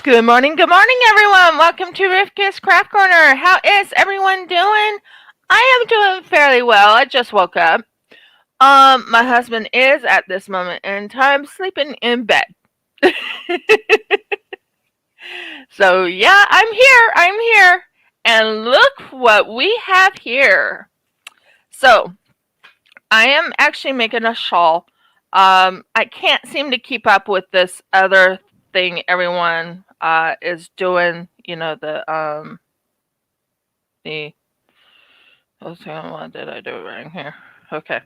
Good morning, everyone. Welcome to Rifka's Craft Corner. How is everyone doing? I am doing fairly well. I just woke up. My husband is at this moment in time sleeping in bed. So yeah, I'm here. I'm here. And look what we have here. So I am actually making a shawl. I can't seem to keep up with this other thing everyone is doing. You know the let's see, what did I do right here? Okay.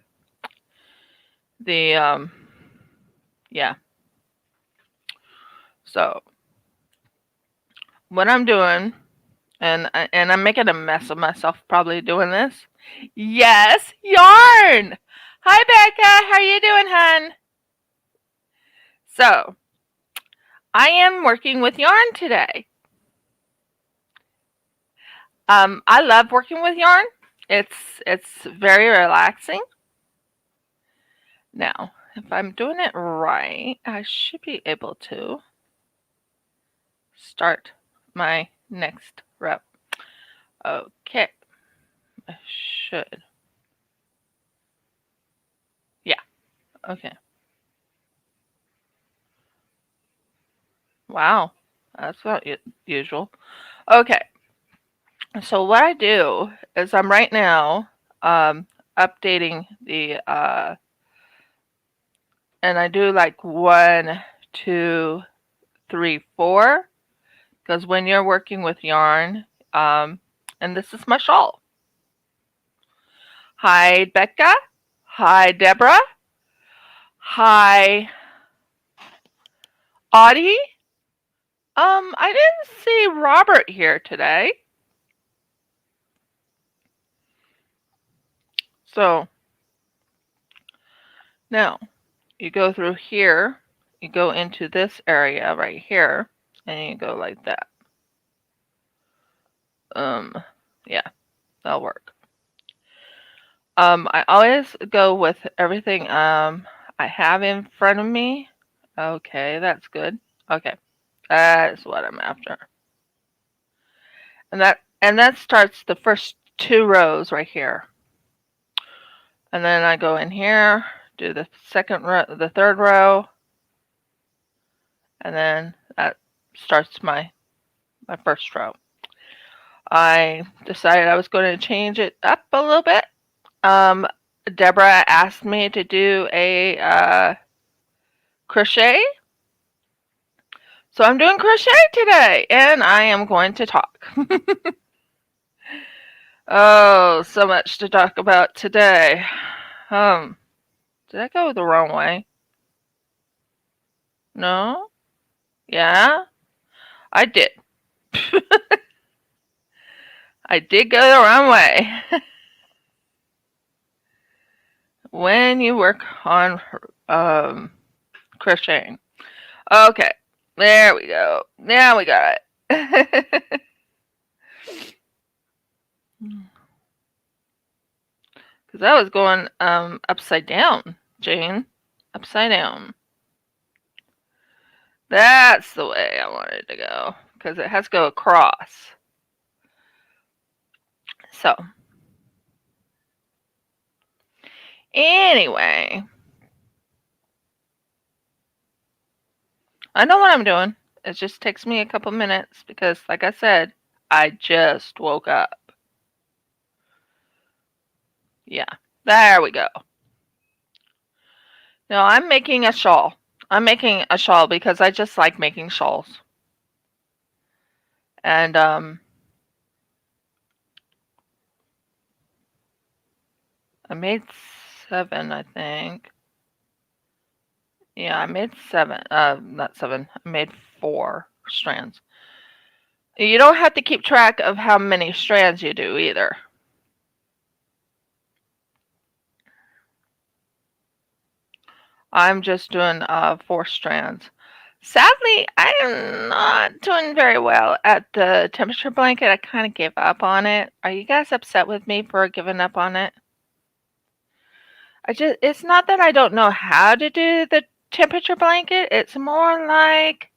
The yeah. So what I'm doing, and I'm making a mess of myself probably doing this. Yes, yarn. Hi Becca, how you doing, hun? So I am working with yarn today. I love working with yarn. It's very relaxing. Now, if I'm doing it right, I should be able to start my next row. Okay, I should. Yeah, okay. Wow, that's not usual. Okay, so what I do is I'm right now updating the, and I do like 1, 2, 3, 4, because when you're working with yarn, and this is my shawl. Hi, Becca. Hi, Deborah. Hi, Audie. I didn't see Robert here today. So now you go through here, you go into this area right here, and you go like that. Yeah, that'll work. I always go with everything I have in front of me. Okay, that's good. Okay, that's what I'm after. And that starts the first 2 rows right here. And then I go in here, do the second row, the third row, and then that starts my first row. I decided I was going to change it up a little bit. Deborah asked me to do a crochet. So I'm doing crochet today, and I am going to talk. Oh, so much to talk about today. Did I go the wrong way? No? Yeah? I did. I did go the wrong way. When you work on crocheting. Okay, there we go. Now we got it. Because I was going upside down, Jane. Upside down. That's the way I wanted to go. Because it has to go across. So. Anyway. I know what I'm doing. It just takes me a couple minutes because, like I said, I just woke up. Yeah, there we go. Now I'm making a shawl. I'm making a shawl because I just like making shawls. And I made 7, I think. Yeah, I made 7. Not 7. I made 4 strands. You don't have to keep track of how many strands you do either. I'm just doing 4 strands. Sadly, I am not doing very well at the temperature blanket. I kind of gave up on it. Are you guys upset with me for giving up on it? It's not that I don't know how to do the temperature blanket. It's more like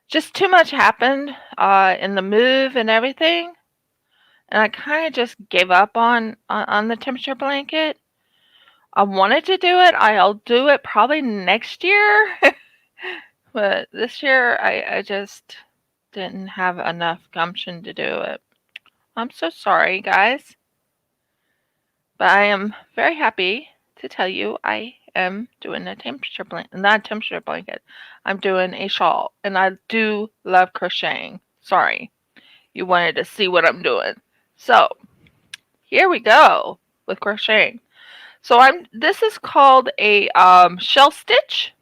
Just too much happened in the move and everything, and I kind of just gave up on the temperature blanket. I wanted to do it. I'll do it probably next year, but this year I just didn't have enough gumption to do it. I'm so sorry, guys, but I am very happy to tell you I am doing a temperature blanket, not a temperature blanket. I'm doing a shawl, and I do love crocheting. Sorry, you wanted to see what I'm doing. So here we go with crocheting. So this is called a shell stitch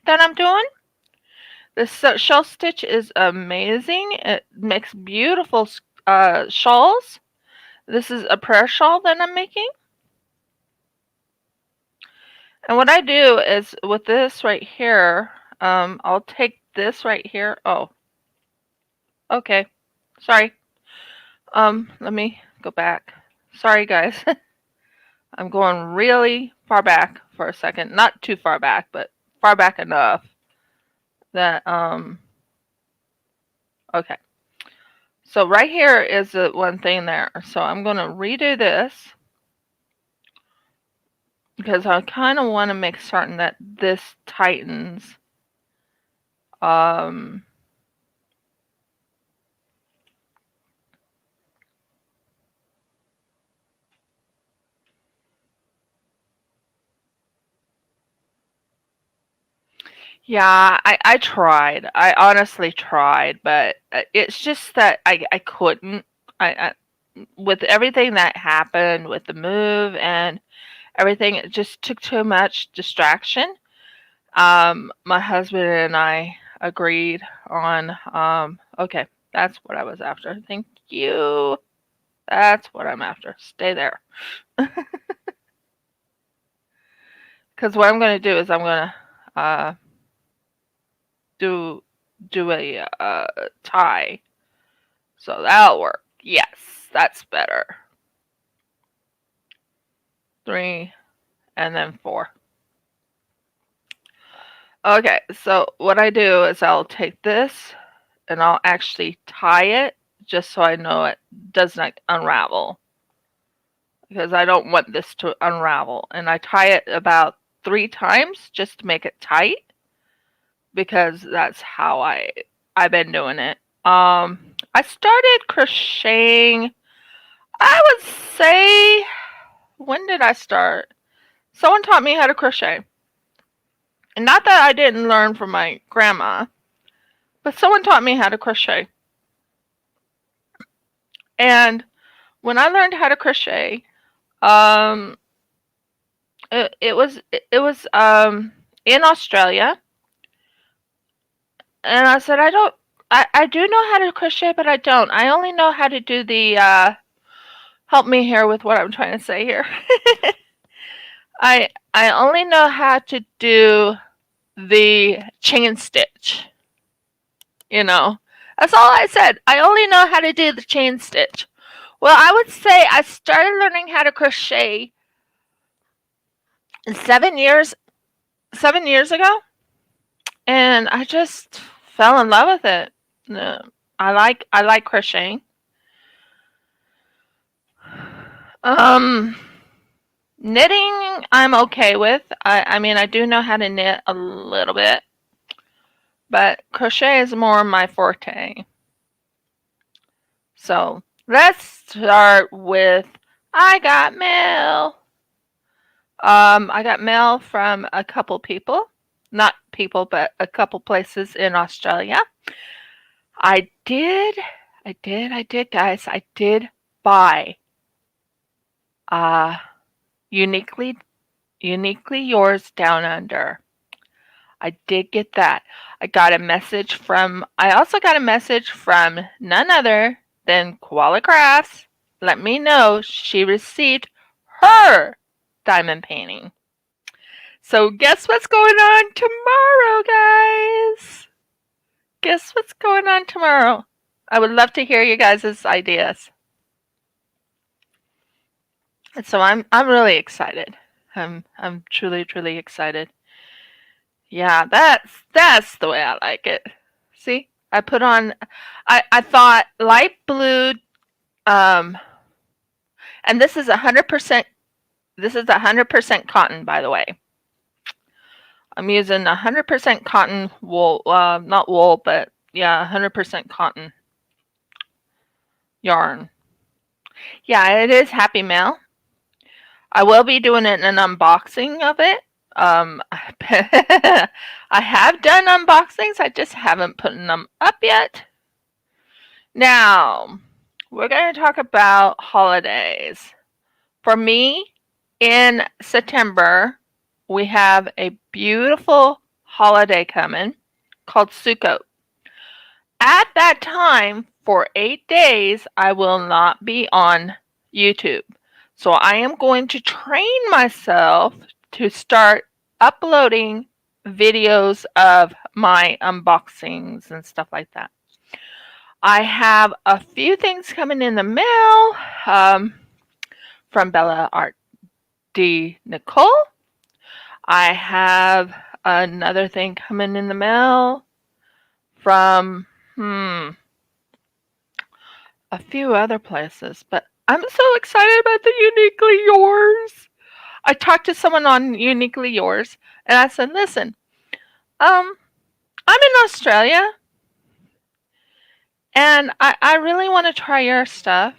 that I'm doing. This shell stitch is amazing. It makes beautiful shawls. This is a prayer shawl that I'm making. And what I do is with this right here, I'll take this right here. Oh, okay. Sorry. Let me go back. Sorry, guys. I'm going really far back for a second. Not too far back, but far back enough that, okay. So right here is the one thing there. So I'm going to redo this because I kind of want to make certain that this tightens. Yeah, I tried. I honestly tried, but it's just that I couldn't. I with everything that happened with the move and everything, it just took too much distraction. My husband and I agreed on, okay, that's what I was after. Thank you. That's what I'm after. Stay there. Because what I'm going to do is I'm going to do a tie. So that'll work. Yes, that's better. 3 and then 4. Okay, so what I do is I'll take this and I'll actually tie it just so I know it does not unravel. Because I don't want this to unravel. And I tie it about 3 times just to make it tight. Because that's how I've been doing it. I started crocheting, I would say, when did I start? Someone taught me how to crochet. And not that I didn't learn from my grandma, but someone taught me how to crochet. And when I learned how to crochet, it was in Australia, and I said I do know how to crochet, but I don't. I only know how to do the help me here with what I'm trying to say here. I only know how to do the chain stitch. You know, that's all I said. I only know how to do the chain stitch. Well, I would say I started learning how to crochet 7 years ago, and I just fell in love with it. I like crocheting. Knitting I'm okay with. I mean I do know how to knit a little bit, but crochet is more my forte. So let's start with I got mail. I got mail from a couple people. Not people, but a couple places in Australia. I did, guys. I did buy uniquely yours down under. I did get that. I also got a message from none other than Koala Crafts. Let me know she received her diamond painting. So guess what's going on tomorrow, guys? Guess what's going on tomorrow? I would love to hear you guys' ideas. And so I'm really excited. I'm truly excited. Yeah, that's the way I like it. See? I put on I thought light blue um and this is 100% cotton, by the way. I'm using 100% cotton wool, not wool, but yeah, 100% cotton yarn. Yeah, it is Happy Mail. I will be doing an unboxing of it. I have done unboxings, I just haven't put them up yet. Now, we're going to talk about holidays. For me, in September, we have a beautiful holiday coming called Sukkot. At that time, for 8 days, I will not be on YouTube. So I am going to train myself to start uploading videos of my unboxings and stuff like that. I have a few things coming in the mail from Bella Art D. Nicole. I have another thing coming in the mail from a few other places, but I'm so excited about the Uniquely Yours. I talked to someone on Uniquely Yours, and I said, "Listen, I'm in Australia, and I really want to try your stuff.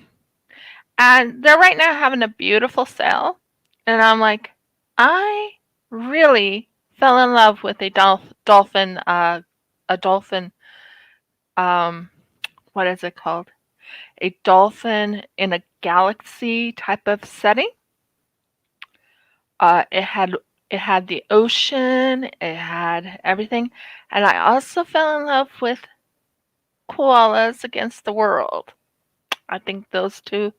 And they're right now having a beautiful sale." And I'm like, I really fell in love with a dolphin, um, what is it called? A dolphin in a galaxy type of setting. It had the ocean, it had everything, and I also fell in love with koalas against the world. I think those two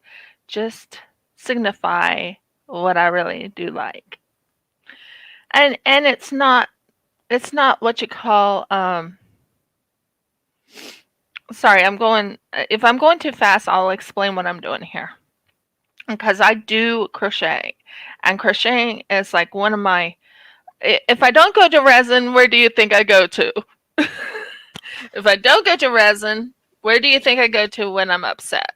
just signify what I really do like. And it's not what you call sorry, I'm going if I'm going too fast, I'll explain what I'm doing here. Because I do crochet, and crocheting is like one of my if I don't go to resin, where do you think I go to? If I don't go to resin, where do you think I go to when I'm upset?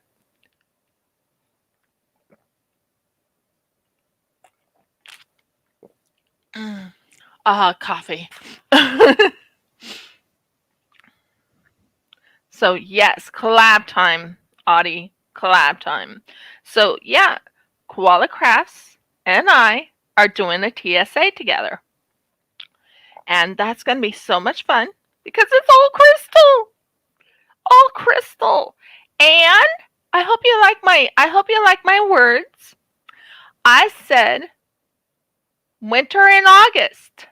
Coffee. So yes, collab time, Audie. Collab time. So yeah, Koala Crafts and I are doing a TSA together. And that's gonna be so much fun because it's all crystal. All crystal. And I hope you like my words. I said winter in August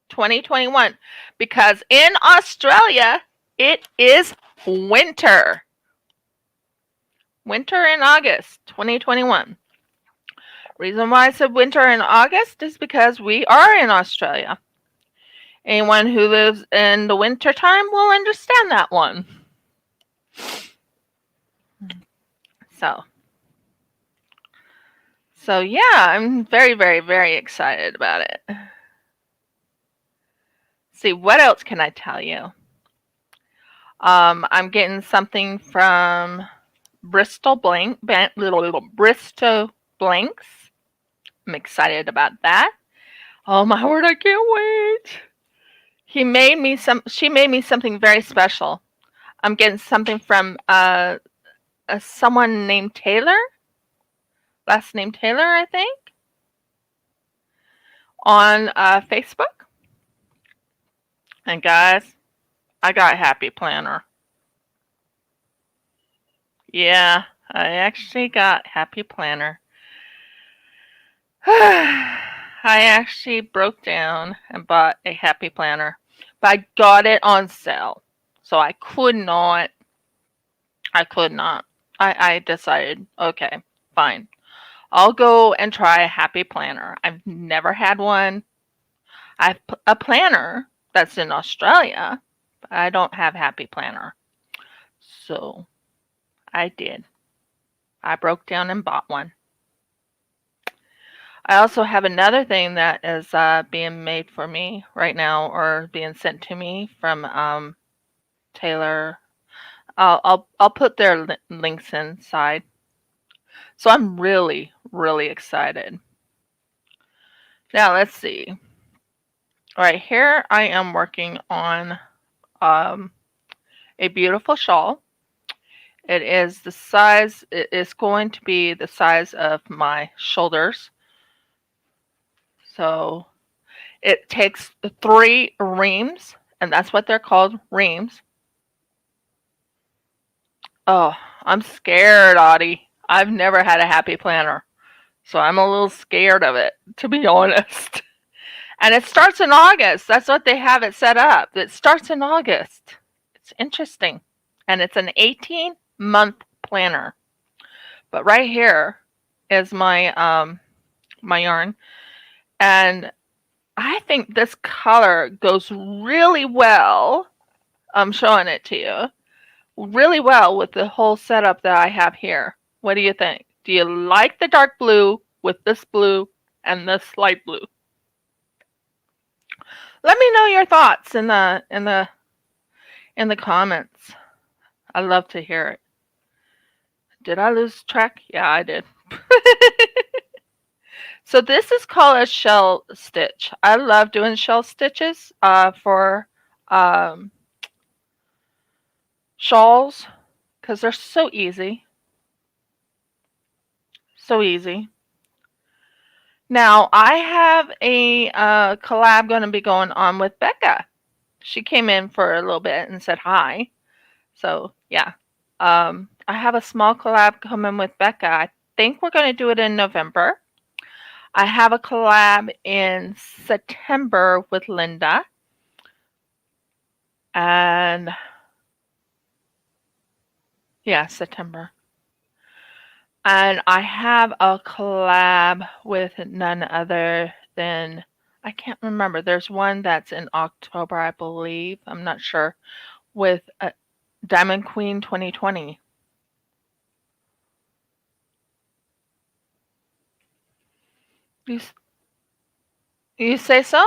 2021 because in Australia it is winter. Winter in August 2021. Reason why I said winter in August is because we are in Australia. Anyone who lives in the winter time will understand that one. So yeah, I'm very, very, very excited about it. See, what else can I tell you? I'm getting something from Bristol Blanks. I'm excited about that. Oh my word, I can't wait. She made me something very special. I'm getting something from someone named Taylor. Last name Taylor, I think. On Facebook. And guys, I got Happy Planner. Yeah, I actually got Happy Planner. I actually broke down and bought a Happy Planner, but I got it on sale. So I could not. I decided, okay, fine. I'll go and try a Happy Planner. I've never had one. I have a planner that's in Australia, but I don't have Happy Planner. So I did. I broke down and bought one. I also have another thing that is being made for me right now, or being sent to me from Taylor. I'll put their links inside. So I'm really, really excited. Now let's see. All right, here I am working on um, a beautiful shawl. It is the size, it is going to be the size of my shoulders. So it takes 3 reams, and that's what they're called, reams. Oh, I'm scared, Audie. I've never had a happy planner, so I'm a little scared of it, to be honest. And it starts in August. That's what they have it set up. It starts in August. It's interesting. And it's an 18-month planner. But right here is my yarn, and I think this color goes really well. I'm showing it to you. Really well with the whole setup that I have here. What do you think? Do you like the dark blue with this blue and this light blue? Let me know your thoughts in the comments. I love to hear it. Did I lose track? Yeah, I did. So this is called a shell stitch. I love doing shell stitches for shawls because they're so easy. So easy. Now I have a collab going to be going on with Becca. She came in for a little bit and said hi. So yeah, I have a small collab coming with Becca. I think we're going to do it in November. I have a collab in September with Linda. And yeah, September. And I have a collab with none other than, I can't remember. There's one that's in October, I believe. I'm not sure. With Diamond Queen 2020. You say so?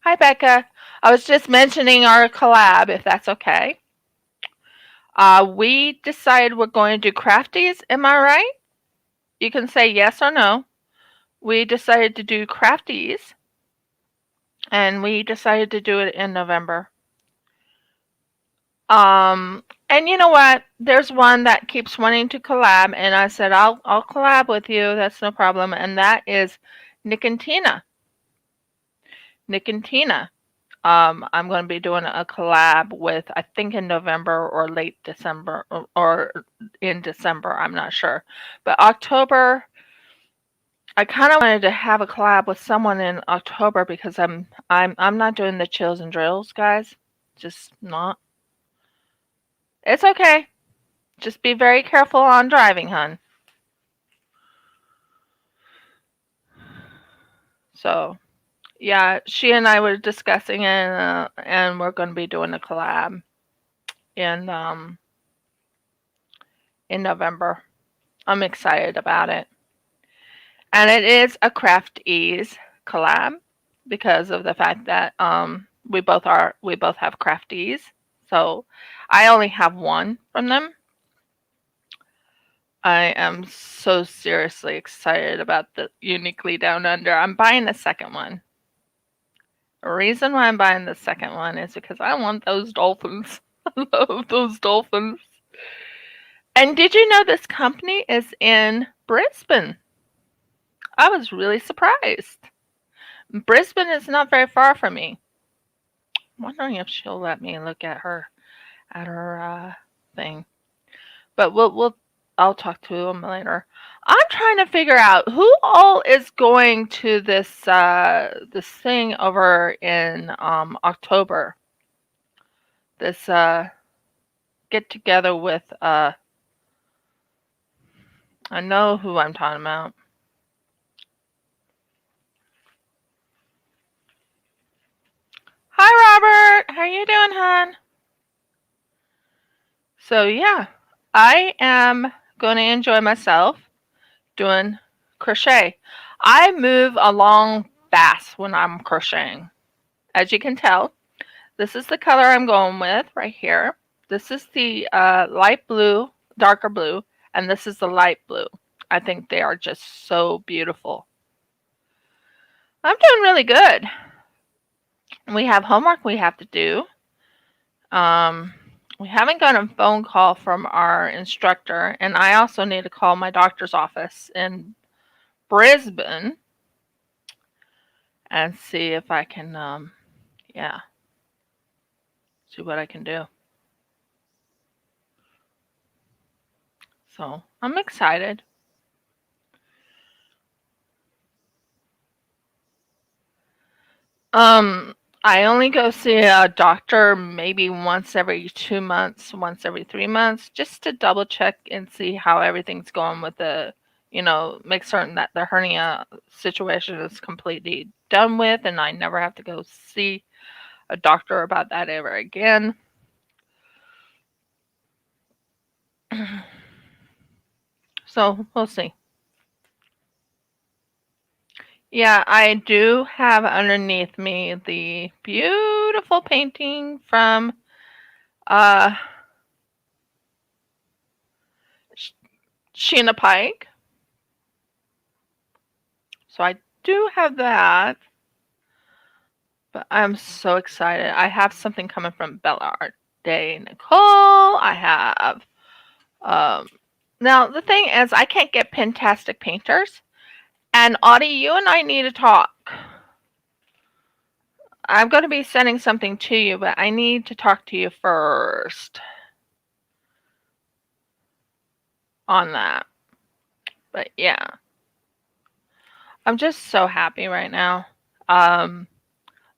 Hi, Becca. I was just mentioning our collab, if that's okay. We decided we're going to do crafties. Am I right? You can say yes or no. We decided to do crafties, and we decided to do it in November. And you know what? There's one that keeps wanting to collab, and I said I'll collab with you. That's no problem. And that is Nick and Tina. Nick and Tina. I'm going to be doing a collab with, I think, in November or late December, or in December. I'm not sure, but October. I kind of wanted to have a collab with someone in October because I'm not doing the chills and drills, guys. Just not. It's okay. Just be very careful on driving, hun. So, yeah, she and I were discussing it, and we're going to be doing a collab in November. I'm excited about it, and it is a Craft Ease collab because of the fact that we both have Craft Ease. So, I only have one from them. I am so seriously excited about the Uniquely Down Under. I'm buying the second one. The reason why I'm buying the second one is because I want those dolphins. I love those dolphins. And did you know this company is in Brisbane? I was really surprised. Brisbane is not very far from me. I'm wondering if she'll let me look at her thing. But I'll talk to them later. I'm trying to figure out who all is going to this thing over in October. This get together with I know who I'm talking about. Hi, Robert. How you doing, hon? So yeah, I am going to enjoy myself doing crochet. I move along fast when I'm crocheting. As you can tell, this is the color I'm going with right here. This is the light blue, darker blue, and this is the light blue. I think they are just so beautiful. I'm doing really good. We have homework we have to do. We haven't gotten a phone call from our instructor, and I also need to call my doctor's office in Brisbane and see if I can, yeah, see what I can do. So I'm excited. I only go see a doctor maybe once every 2 months, once every 3 months, just to double check and see how everything's going with the, make certain that the hernia situation is completely done with and I never have to go see a doctor about that ever again. So we'll see. Yeah, I do have underneath me the beautiful painting from Sheena Pike. So I do have that, but I'm so excited. I have something coming from Bella Art Day Nicole. I have now the thing is I can't get Pintastic painters, and Audie, you and I need to talk. I'm going to be sending something to you, but I need to talk to you first on that. But yeah, I'm just so happy right now.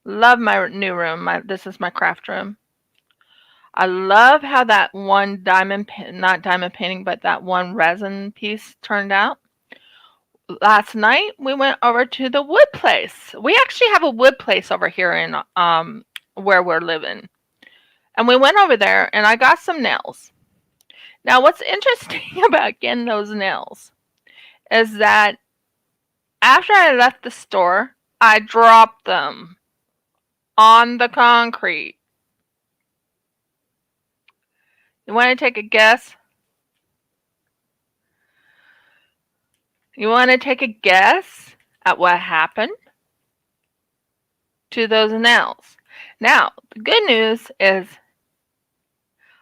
Love my new room. This is my craft room. I love how that one not diamond painting, but that one resin piece turned out. Last night we went over to the wood place. We actually have a wood place over here in where we're living. And we went over there and I got some nails. Now what's interesting about getting those nails is that after I left the store, I dropped them on the concrete. You want to take a guess? You want to take a guess at what happened to those nails? Now, the good news is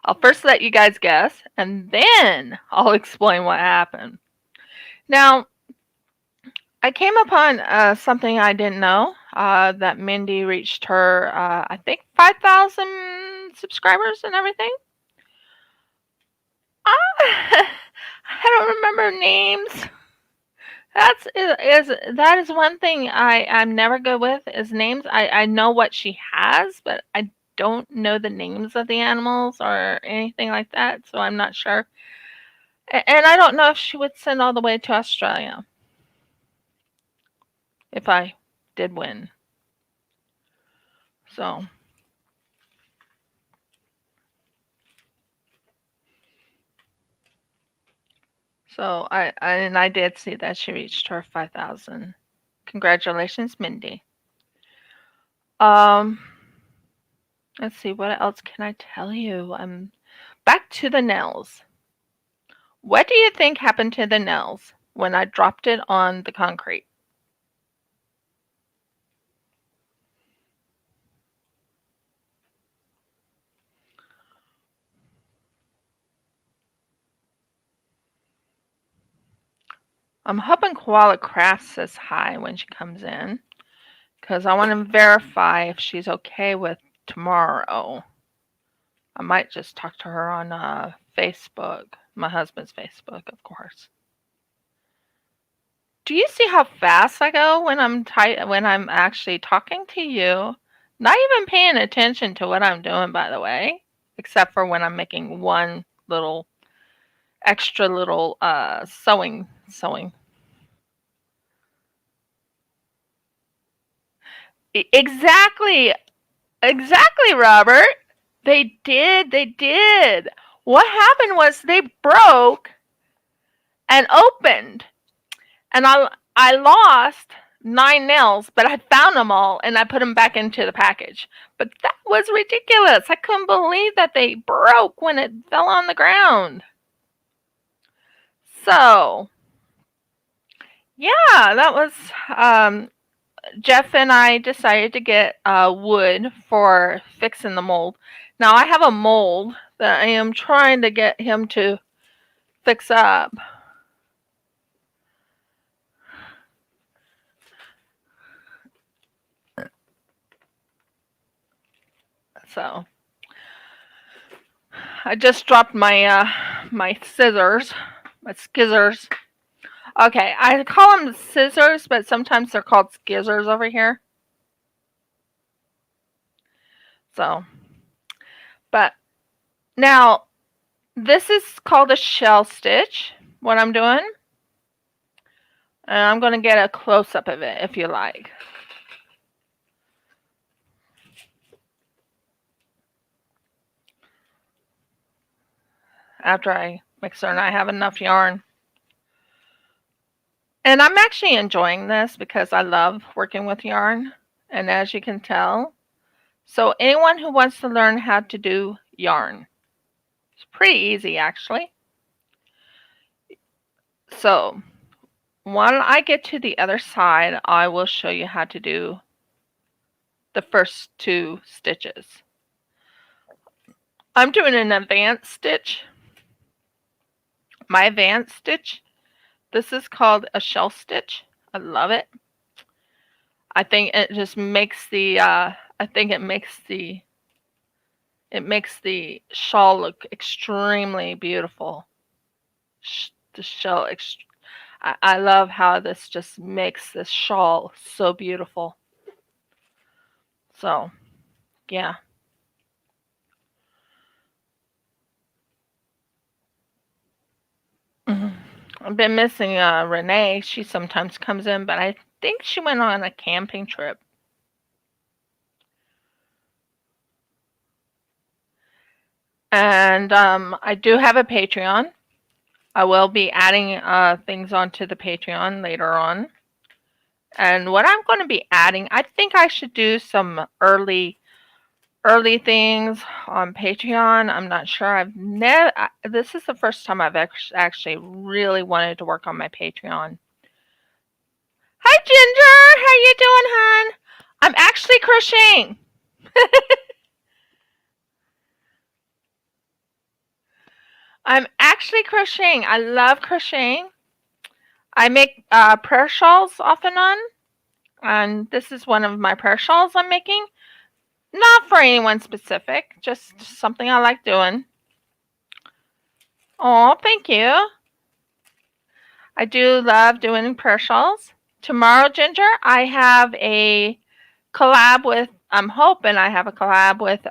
I'll first let you guys guess, and then I'll explain what happened. Now, I came upon something I didn't know, that Mindy reached her, I think, 5,000 subscribers and everything. I don't remember names. That is one thing I'm never good with is names. I know what she has, but I don't know the names of the animals or anything like that, so I'm not sure. And I don't know if she would send all the way to Australia if I did win. So I did see that she reached her 5,000. Congratulations, Mindy. Let's see, what else can I tell you? Back to the nails. What do you think happened to the nails when I dropped it on the concrete? I'm hoping Koala Craft says hi when she comes in, because I want to verify if she's okay with tomorrow. I might just talk to her on Facebook, my husband's Facebook, of course. Do you see how fast I go when I'm actually talking to you? Not even paying attention to what I'm doing, by the way, except for when I'm making one little extra little sewing. Exactly, Robert. They did. What happened was they broke and opened. And I lost 9 nails, but I found them all and I put them back into the package. But that was ridiculous. I couldn't believe that they broke when it fell on the ground. So, yeah, that was Jeff and I decided to get wood for fixing the mold. Now I have a mold that I am trying to get him to fix up. So I just dropped my my scissors, my skizzers. Okay, I call them scissors, but sometimes they're called skizzers over here. So, but now this is called a shell stitch, what I'm doing. And I'm going to get a close-up of it if you like. After I make certain I have enough yarn. And I'm actually enjoying this because I love working with yarn. And as you can tell, so anyone who wants to learn how to do yarn, it's pretty easy actually. So when I get to the other side, I will show you how to do the first 2 stitches. I'm doing an advanced stitch. My advanced stitch, this is called a shell stitch. I love it. I think it just makes the it makes the shawl look extremely beautiful. The shell, I love how this just makes this shawl so beautiful. So, yeah. I've been missing Renee. She sometimes comes in, but I think she went on a camping trip. And I do have a Patreon. I will be adding things onto the Patreon later on. And what I'm going to be adding, I think I should do some early things on Patreon. I'm not sure. This is the first time I've actually really wanted to work on my Patreon. Hi Ginger, how you doing, hon? I'm actually crocheting. I'm actually crocheting. I love crocheting. I make prayer shawls off and on, and this is one of my prayer shawls I'm making. Not for anyone specific, just something I like doing. Oh, thank you. I do love doing prayer shawls. Tomorrow, Ginger, I have a collab with, I'm hoping I have a collab with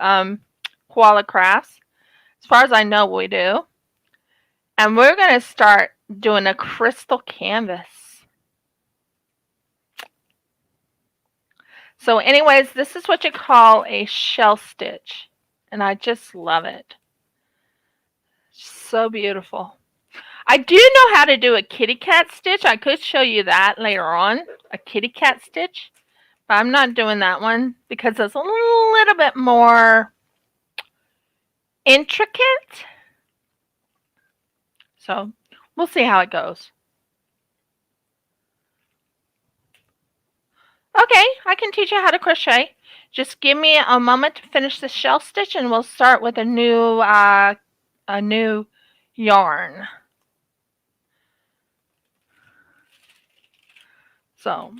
Koala Crafts. As far as I know, we do. And we're going to start doing a crystal canvas. So anyways, this is what you call a shell stitch. And I just love it. So beautiful. I do know how to do a kitty cat stitch. I could show you that later on. A kitty cat stitch. But I'm not doing that one because it's a little bit more intricate. So we'll see how it goes. Okay, I can teach you how to crochet. Just give me a moment to finish the shell stitch and we'll start with a new yarn. So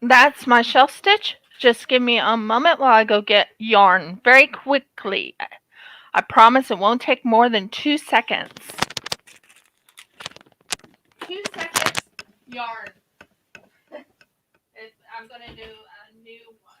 that's my shell stitch. Just give me a moment while I go get yarn very quickly. I promise it won't take more than 2 seconds. 2 seconds yarn. I'm going to do a new one.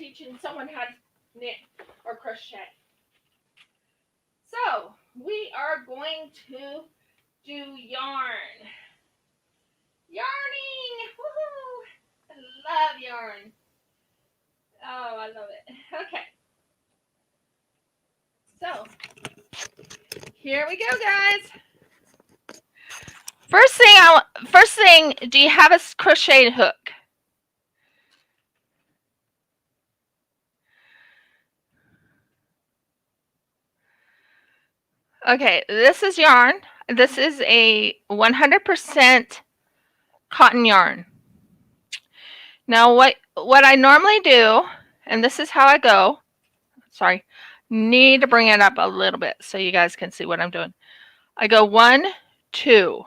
teaching someone how to knit or crochet. So we are going to do yarn. Yarning! Woohoo! I love yarn. Oh, I love it. Okay. So here we go, guys. First thing, do you have a crochet hook? Okay, this is yarn. This is a 100% cotton yarn. Now what I normally do, and this is how I go. Sorry. Need to bring it up a little bit so you guys can see what I'm doing. I go 1, 2.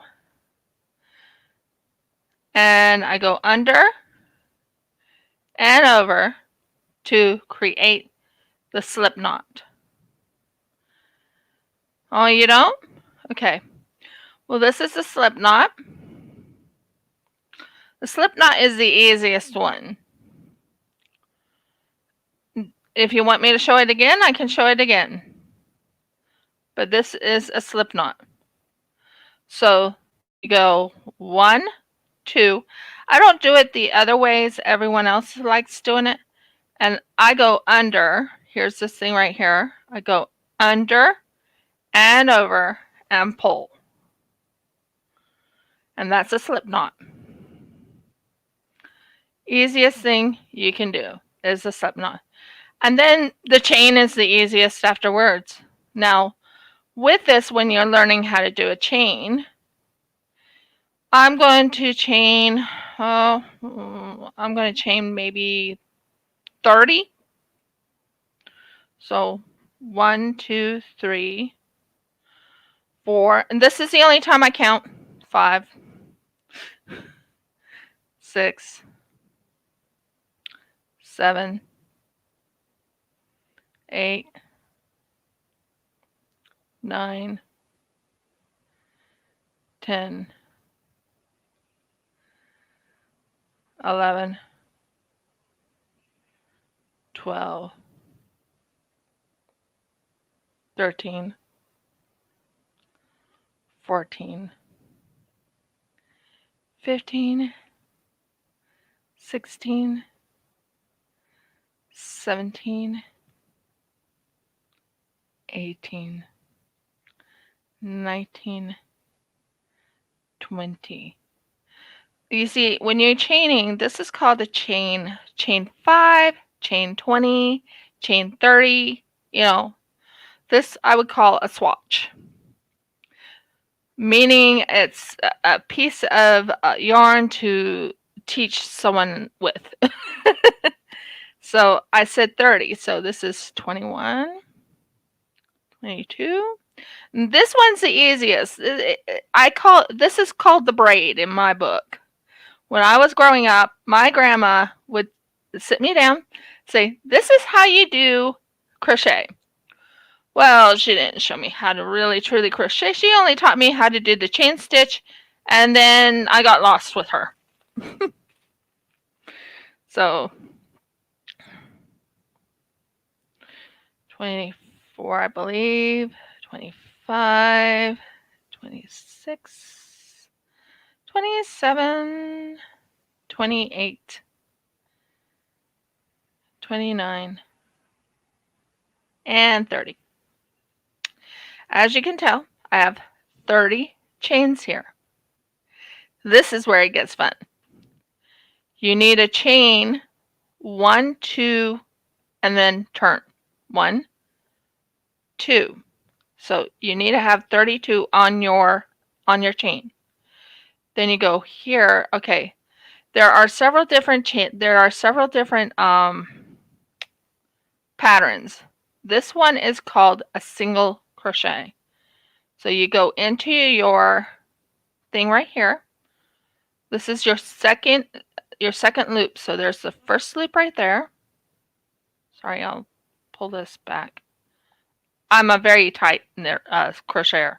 And I go under and over to create the slip knot. Oh, you don't? Okay. Well, this is the slip knot. The slip knot is the easiest one. If you want me to show it again, I can show it again. But this is a slip knot. So you go 1, 2. I don't do it the other ways everyone else likes doing it. And I go under. Here's this thing right here. I go under and over and pull. And that's a slip knot. Easiest thing you can do is a slip knot. And then the chain is the easiest afterwards. Now, with this, when you're learning how to do a chain, I'm going to chain, I'm going to chain maybe 30. So 1, 2, 3, 4. And this is the only time I count. 5, 6, 7, 8, 9, 10, 11, 12, 13, 14, 15, 16, 17, 18, 19, 20. You see, when you're chaining, this is called a chain. Chain 5, chain 20, chain 30, you know. This I would call a swatch. Meaning it's a piece of yarn to teach someone with. So I said 30. So this is 21, 22. This one's the easiest. This is called the braid in my book. When I was growing up, my grandma would sit me down, say, "This is how you do crochet." Well, she didn't show me how to really truly crochet. She only taught me how to do the chain stitch, and then I got lost with her. So 24, I believe, 25, 26, 27, 28, 29, and 30. As you can tell, I have 30 chains here. This is where it gets fun. You need a chain 1, 2, and then turn. 1, 2. So you need to have 32 on your chain. Then you go here. Okay, there are several different patterns. This one is called a single crochet. So you go into your thing right here. This is your second loop. So there's the first loop right there. Sorry, I'll pull this back. I'm a very tight crocheter.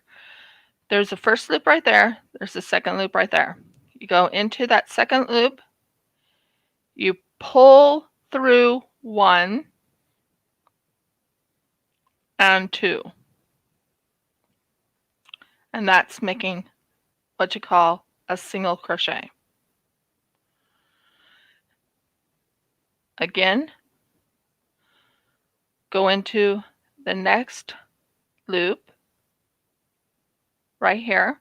There's the first loop right there. There's the second loop right there. You go into that second loop. You pull through 1 and 2, and that's making what you call a single crochet. Again, go into the next loop right here,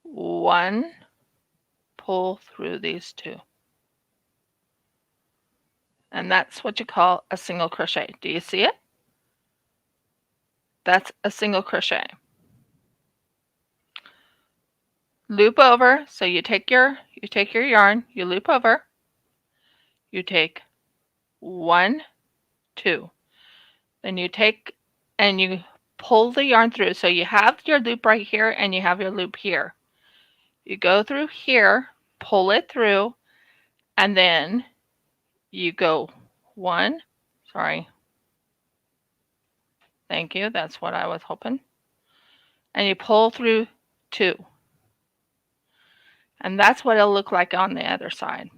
1, pull through these 2, and that's what you call a single crochet. Do you see it? That's a single crochet. Loop over, so you take your yarn, you loop over, you take 1, 2, then you take and you pull the yarn through. So you have your loop right here and you have your loop here. You go through here, pull it through, and then you go 1, sorry, thank you, that's what I was hoping, and you pull through 2, and that's what it'll look like on the other side.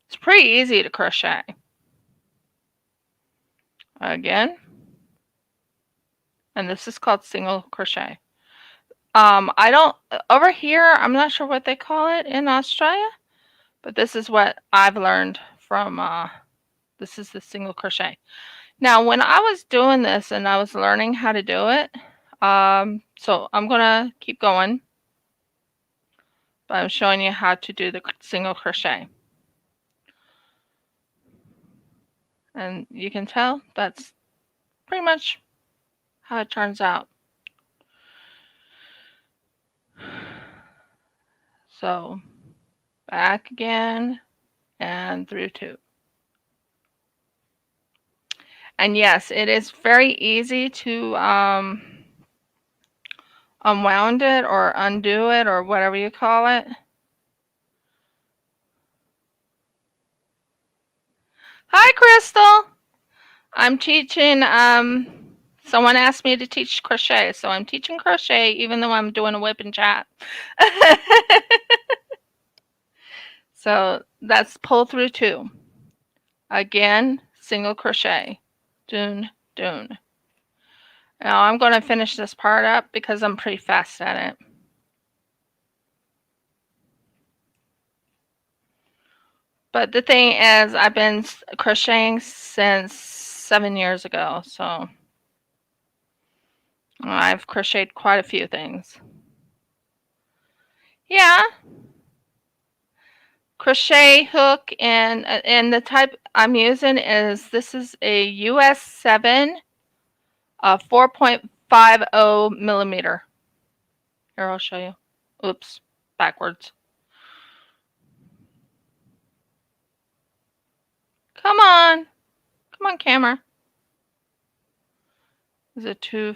It's pretty easy to crochet. Again, and this is called single crochet. I don't, over here, I'm not sure what they call it in Australia, but this is what I've learned from, this is the single crochet. Now, when I was doing this and I was learning how to do it, so I'm gonna keep going, but I'm showing you how to do the single crochet. And you can tell that's pretty much how it turns out. So back again and through 2. And yes, it is very easy to unwound it or undo it or whatever you call it. Hi, Crystal. I'm teaching, someone asked me to teach crochet, so I'm teaching crochet even though I'm doing a WIP and Chat. So that's pull through 2. Again, single crochet. Doon, doon. Now I'm going to finish this part up because I'm pretty fast at it. But the thing is, I've been crocheting since 7 years ago, so I've crocheted quite a few things. Yeah. Crochet hook, and the type I'm using is, this is a US 7 4.50 millimeter. Here, I'll show you. Oops, backwards. Come on, camera. Is it 2?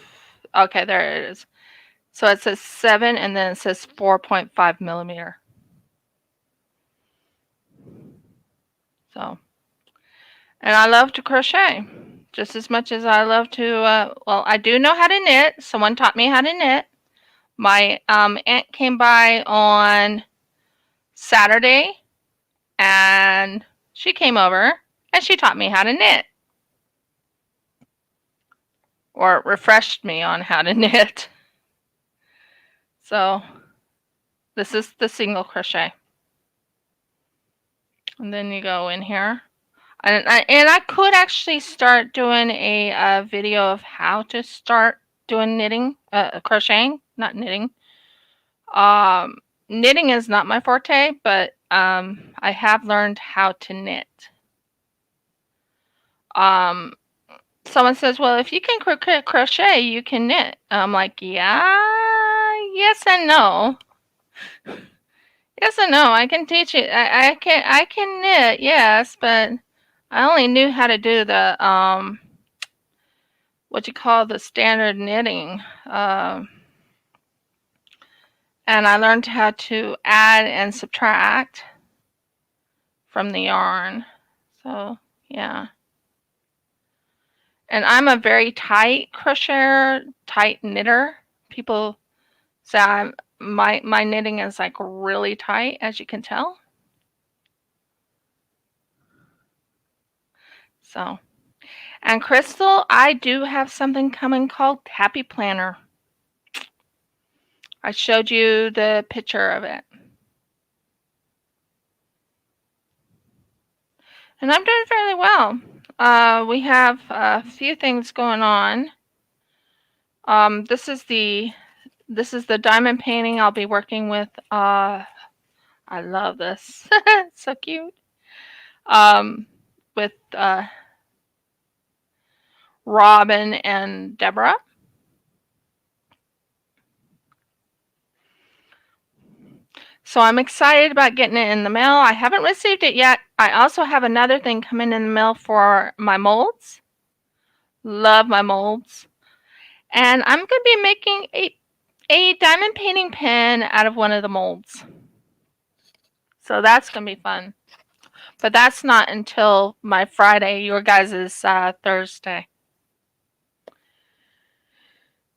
Okay, there it is. So it says 7 and then it says 4.5 millimeter. So, and I love to crochet just as much as I love to, well, I do know how to knit. Someone taught me how to knit. My aunt came by on Saturday and she came over and she taught me how to knit, or refreshed me on how to knit. So this is the single crochet, and then you go in here, and I could actually start doing a video of how to start doing knitting, crocheting, not knitting. Knitting is not my forte, but I have learned how to knit. Someone says, well, if you can crochet, you can knit. I'm like, yeah, yes and no. Yes and no. I can teach it. I can knit, yes, but I only knew how to do the what you call the standard knitting. And I learned how to add and subtract from the yarn. So yeah. And I'm a very tight crocheter, tight knitter. People say my knitting is like really tight, as you can tell. So, and Crystal, I do have something coming called Happy Planner. I showed you the picture of it. And I'm doing fairly well. We have a few things going on. This is the diamond painting I'll be working with. I love this. It's so cute. With Robin and Deborah. So I'm excited about getting it in the mail. I haven't received it yet. I also have another thing coming in the mail for my molds. Love my molds. And I'm going to be making a diamond painting pen out of one of the molds. So that's going to be fun. But that's not until my Friday, your guys' Thursday.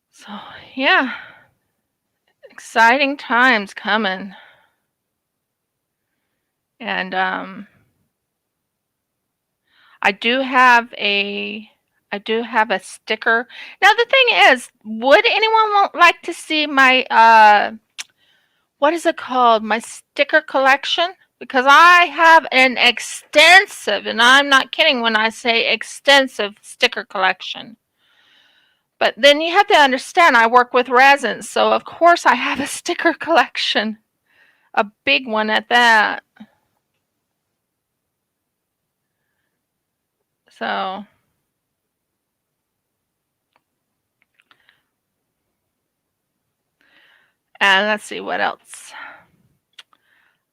So, yeah. Exciting times coming. And I do have a sticker. Now the thing is, would anyone like to see my what is it called? My sticker collection? Because I have an extensive, and I'm not kidding when I say extensive sticker collection. But then you have to understand I work with resin, so of course I have a sticker collection. A big one at that. So and let's see what else.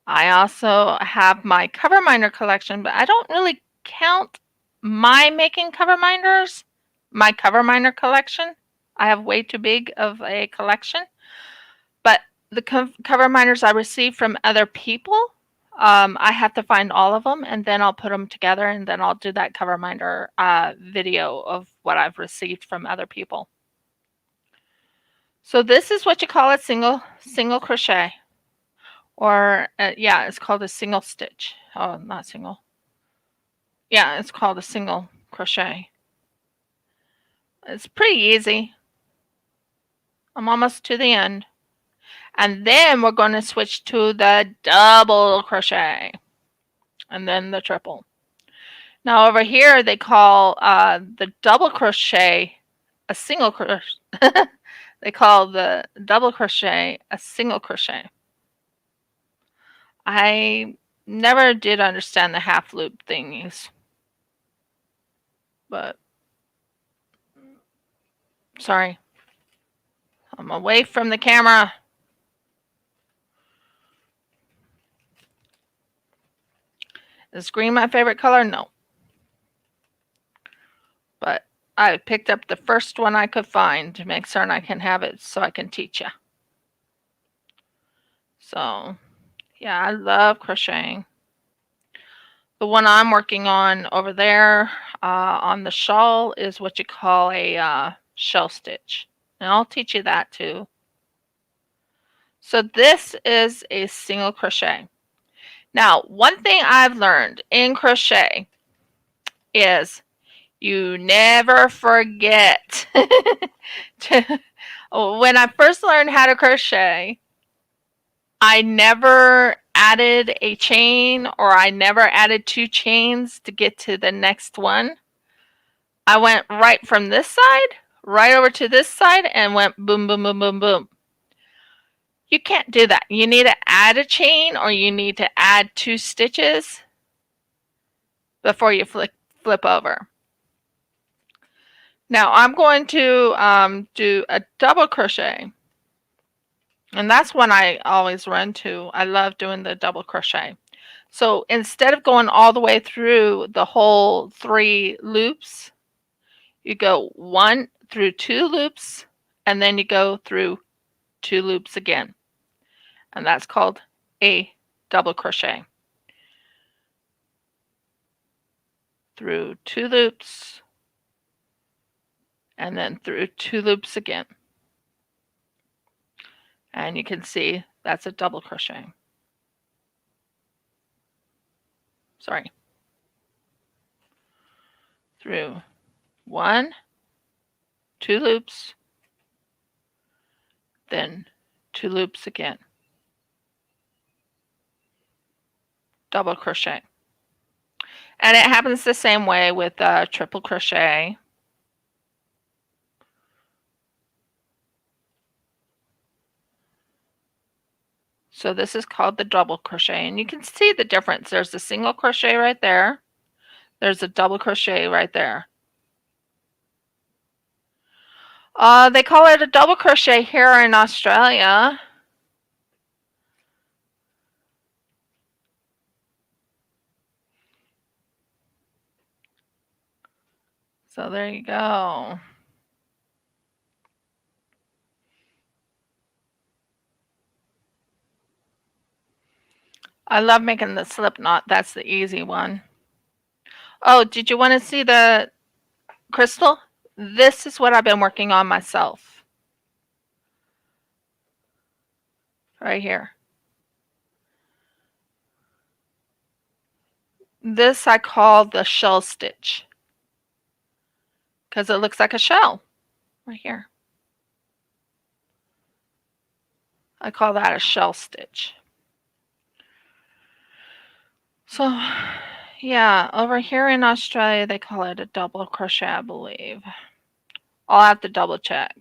I also have my cover minder collection, but I don't really count my making cover minders, my cover minder collection. I have way too big of a collection. But the cover minders I receive from other people, I have to find all of them, and then I'll put them together, and then I'll do that cover minder video of what I've received from other people. So this is what you call a single crochet. Or, yeah, it's called a single stitch. Oh, not single. Yeah, it's called a single crochet. It's pretty easy. I'm almost to the end. And then we're going to switch to the double crochet. And then the triple. Now over here they call the double crochet a single crochet. They call the double crochet a single crochet. I never did understand the half loop thingies. But sorry. I'm away from the camera. Is green my favorite color? No. But I picked up the first one I could find to make certain I can have it so I can teach you. So, yeah, I love crocheting. The one I'm working on over there on the shawl is what you call a shell stitch. And I'll teach you that too. So this is a single crochet. Now, one thing I've learned in crochet is you never forget. When I first learned how to crochet, I never added a chain, or I never added 2 chains to get to the next one. I went right from this side, right over to this side, and went boom, boom, boom, boom, boom. You can't do that. You need to add a chain, or you need to add 2 stitches before you flip over. Now I'm going to do a double crochet. And that's one I always run to. I love doing the double crochet. So instead of going all the way through the whole 3 loops, you go 1 through 2 loops, and then you go through 2 loops again. And that's called a double crochet. Through 2 loops, and then through 2 loops again. And you can see that's a double crochet. Sorry. through 1, 2 loops, then 2 loops again, double crochet. And it happens the same way with triple crochet. So this is called the double crochet, and you can see the difference. There's a single crochet right there. There's a double crochet right there. They call it a double crochet here in Australia. So there you go. I love making the slip knot. That's the easy one. Oh, did you want to see the crystal? This is what I've been working on myself. Right here. This I call the shell stitch, because it looks like a shell right here. I call that a shell stitch. So yeah, over here in Australia they call it a double crochet, I believe. I'll have to double check.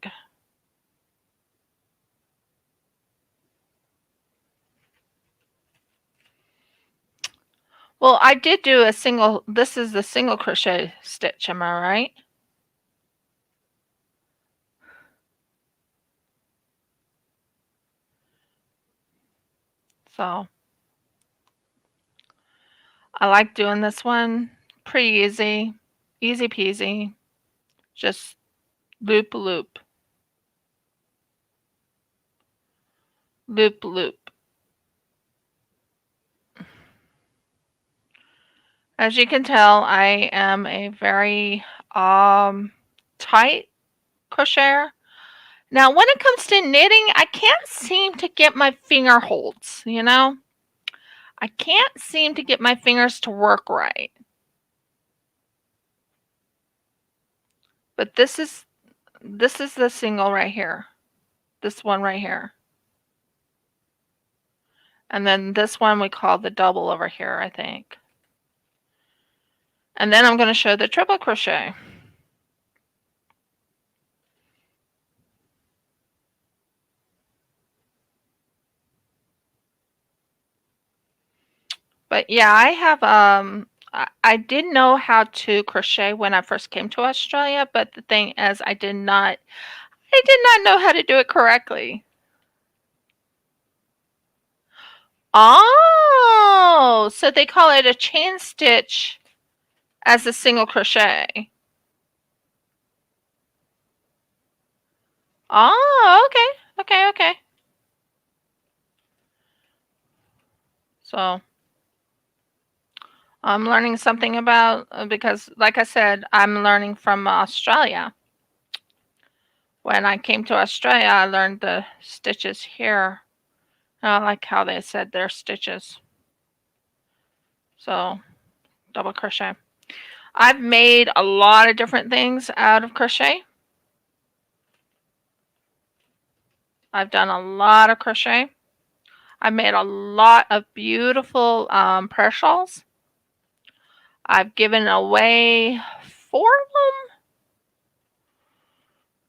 Well, I did do a single, this is the single crochet stitch, am I right? So I like doing this one. Pretty easy. Easy peasy. Just loop loop. Loop loop. As you can tell, I am a very tight crocheter. Now, when it comes to knitting, I can't seem to get my finger holds, you know? I can't seem to get my fingers to work right. But this is the single right here. This one right here. And then this one we call the double over here, I think. And then I'm going to show the triple crochet. But yeah, I have I didn't know how to crochet when I first came to Australia, but the thing is I did not know how to do it correctly. Oh, so they call it a chain stitch as a single crochet. Oh, okay. So I'm learning something about, because like I said, I'm learning from Australia. When I came to Australia, I learned the stitches here. I like how they said their stitches. So double crochet. I've made a lot of different things out of crochet. I've done a lot of crochet. I've made a lot of beautiful prayer shawls. I've given away 4 of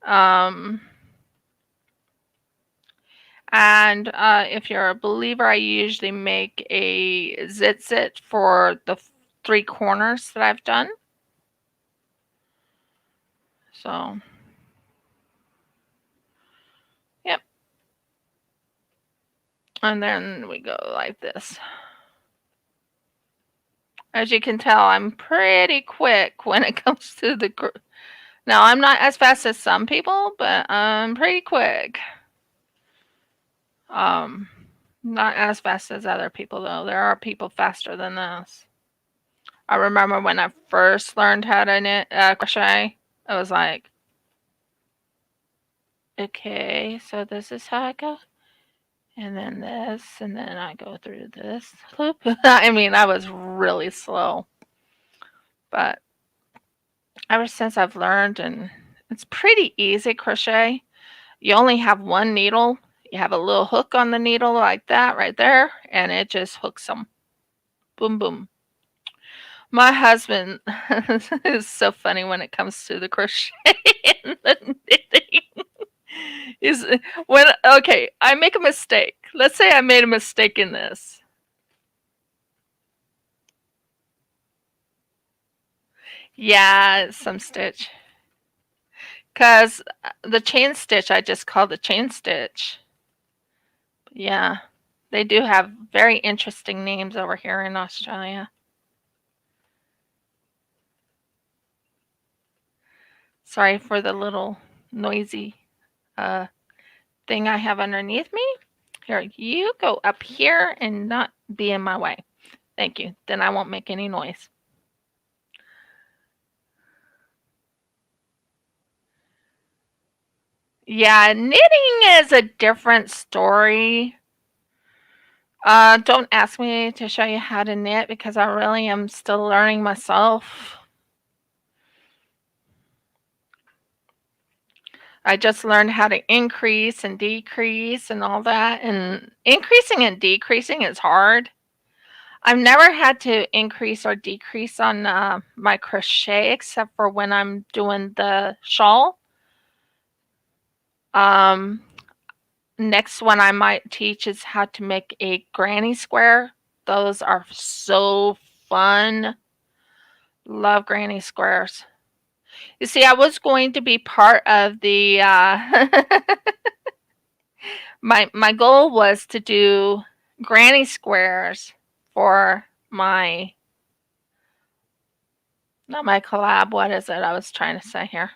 them. And if you're a believer, I usually make a zit for the 3 corners that I've done. So, yep. And then we go like this. As you can tell, I'm pretty quick when it comes to the... Now, I'm not as fast as some people, but I'm pretty quick. Not as fast as other people, though. There are people faster than this. I remember when I first learned how to knit crochet, I was like, okay, so this is how I go. And then this, and then I go through this loop. I mean, I was really slow. But ever since I've learned, and it's pretty easy crochet. You only have one needle. You have a little hook on the needle like that right there, and it just hooks them. Boom, boom. My husband is so funny when it comes to the crochet and the knitting. Is when okay, I make a mistake. Let's say I made a mistake in this. Yeah, some stitch. Cause the chain stitch I just call the chain stitch. Yeah. They do have very interesting names over here in Australia. Sorry for the little noisy uh, thing I have underneath me. Here, you go up here and not be in my way. Thank you. Then I won't make any noise. Yeah, knitting is a different story. Don't ask me to show you how to knit because I really am still learning myself. I just learned how to increase and decrease and all that. And increasing and decreasing is hard. I've never had to increase or decrease on my crochet except for when I'm doing the shawl. Um, Next one I might teach is how to make a granny square. Those are so fun. Love granny squares. You see, I was going to be part of the my goal was to do granny squares for my not my collab. What is it I was trying to say here?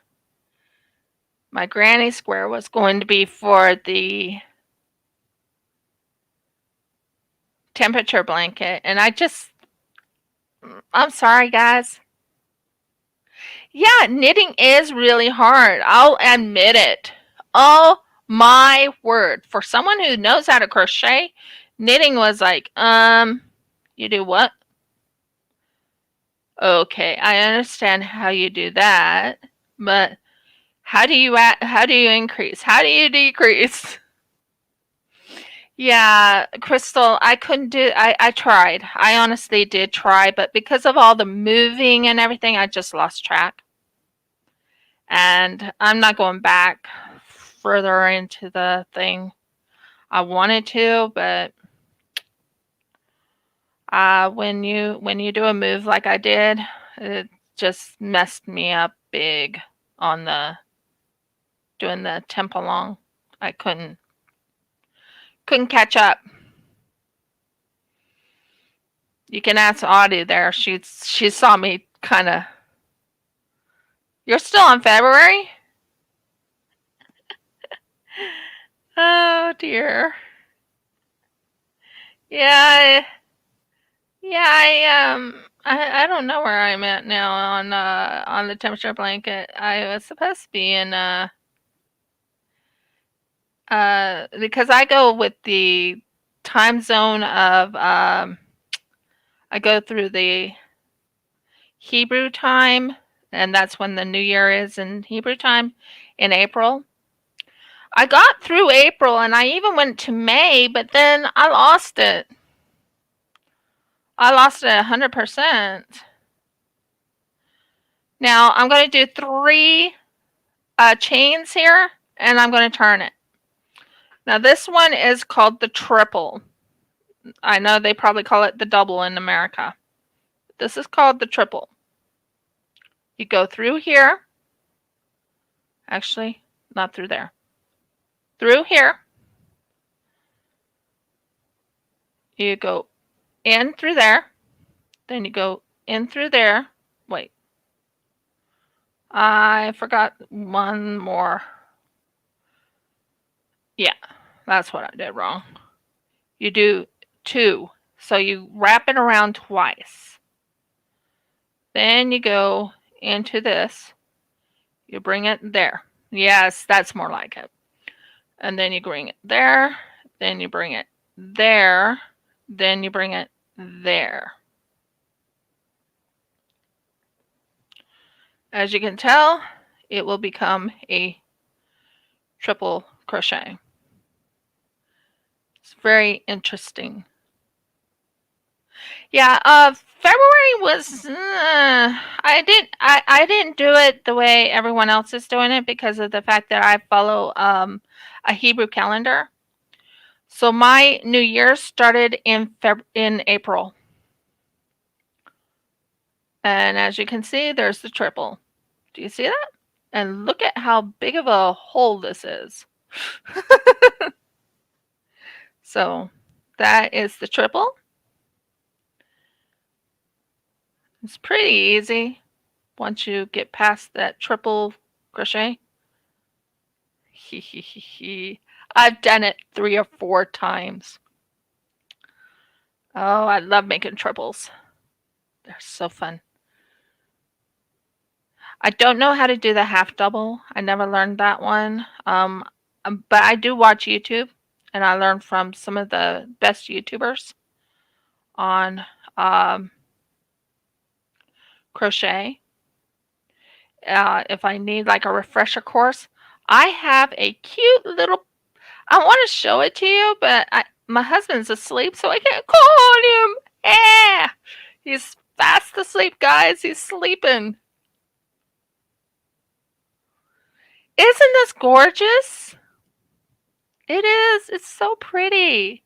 My granny square was going to be for the temperature blanket, and I'm sorry, guys. Yeah, knitting is really hard. I'll admit it. Oh my word. For someone who knows how to crochet, knitting was like, you do what? Okay, I understand how you do that, but how do you increase? How do you decrease? Yeah, Crystal, I couldn't do I tried. I honestly did try, but because of all the moving and everything, I just lost track. And I'm not going back further into the thing. I wanted to, but when you do a move like I did, it just messed me up big on the doing the tempo long. I couldn't catch up. You can ask Audie there. She saw me kind of. You're still on February? Oh dear. Yeah, I don't know where I'm at now on the temperature blanket. I was supposed to be in because I go with the time zone of I go through the Hebrew time, and that's when the new year is in Hebrew time in April. I got through April and I even went to May, but then I lost it. I lost it 100%. Now I'm going to do 3 chains here, and I'm going to turn it. Now this one is called the triple. I know they probably call it the double in America. This is called the triple. You go through here. Actually, not through there. Through here. You go in through there. Then you go in through there. Wait. I forgot one more. Yeah, that's what I did wrong. You do 2. So you wrap it around twice. Then you go into this. You bring it there. Yes, that's more like it. And then you bring it there. Then you bring it there. Then you bring it there. As you can tell, it will become a triple crochet. It's very interesting. Yeah, February was I didn't do it the way everyone else is doing it because of the fact that I follow a Hebrew calendar. So my New Year started in April. And as you can see, there's the triple. Do you see that? And look at how big of a hole this is. So that is the triple. It's pretty easy once you get past that triple crochet. I've done it 3 or 4 times. Oh, I love making triples. They're so fun. I don't know how to do the half double. I never learned that one. But I do watch YouTube, and I learn from some of the best YouTubers on crochet. If I need like a refresher course, I have a cute little. I want to show it to you, but my husband's asleep, so I can't call him. Yeah, he's fast asleep, guys. He's sleeping. Isn't this gorgeous? It is. It's so pretty.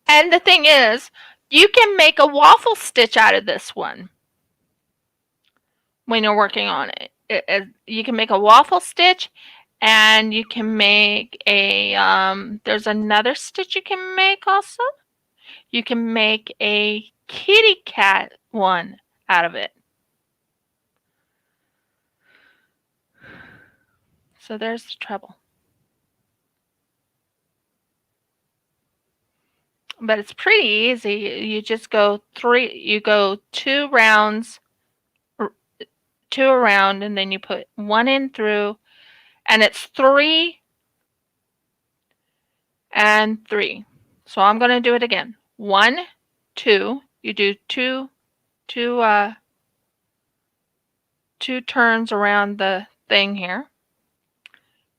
And the thing is, you can make a waffle stitch out of this one when you're working on it. You can make a waffle stitch, and you can make a, there's another stitch you can make also. You can make a kitty cat one out of it. So there's the treble. But it's pretty easy. You just go 2 rounds, 2 around, and then you put 1 in through, and it's 3 and 3. So I'm going to do it again. 1, 2. You do two turns around the thing here.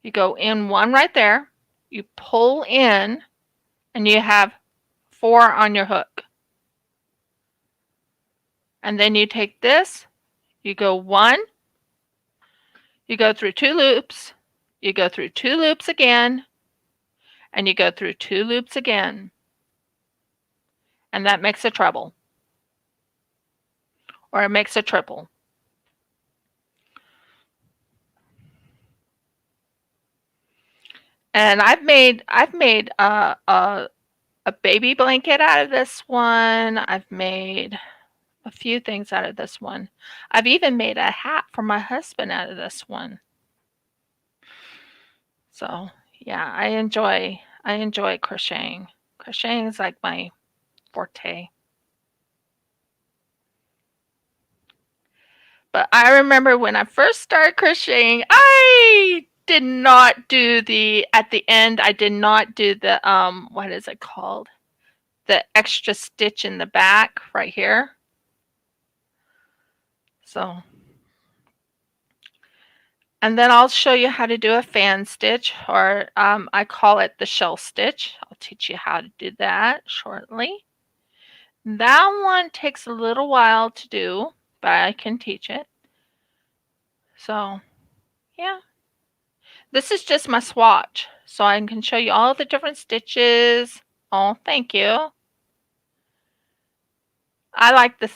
You go in 1 right there. You pull in, and you have 4 on your hook. And then you take this, you go 1, you go through 2 loops, you go through 2 loops again, and you go through 2 loops again. And that makes a treble. Or it makes a triple. And I've made a baby blanket out of this one. I've made a few things out of this one. I've even made a hat for my husband out of this one. So yeah, I enjoy crocheting. Crocheting is like my forte. But I remember when I first started crocheting, I did not do at the end, I did not do the, what is it called? The extra stitch in the back right here. So, and then I'll show you how to do a fan stitch, or I call it the shell stitch. I'll teach you how to do that shortly. That one takes a little while to do, but I can teach it. So, yeah. This is just my swatch, so I can show you all the different stitches. Oh, thank you. I like this.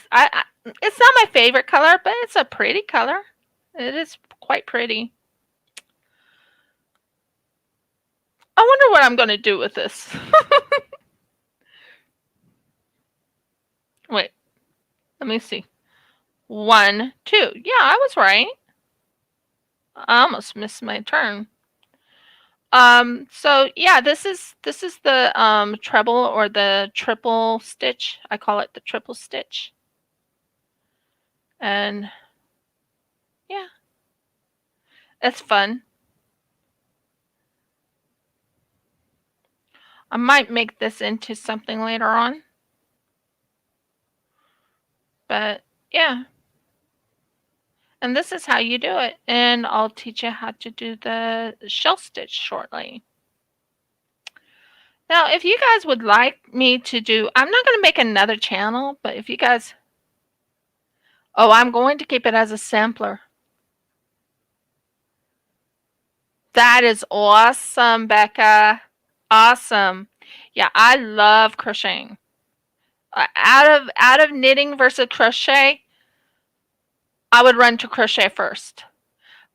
It's not my favorite color, but it's a pretty color. It is quite pretty. I wonder what I'm going to do with this. Wait, let me see. 1, 2. Yeah, I was right. I almost missed my turn. So yeah, this is the treble or the triple stitch. I call it the triple stitch. And yeah, it's fun. I might make this into something later on. But yeah. And this is how you do it. And I'll teach you how to do the shell stitch shortly. Now, if you guys would like me to do, I'm not going to make another channel, but if you guys, oh, I'm going to keep it as a sampler. That is awesome, Becca. Awesome. Yeah, I love crocheting. Out of knitting versus crochet, I would run to crochet first.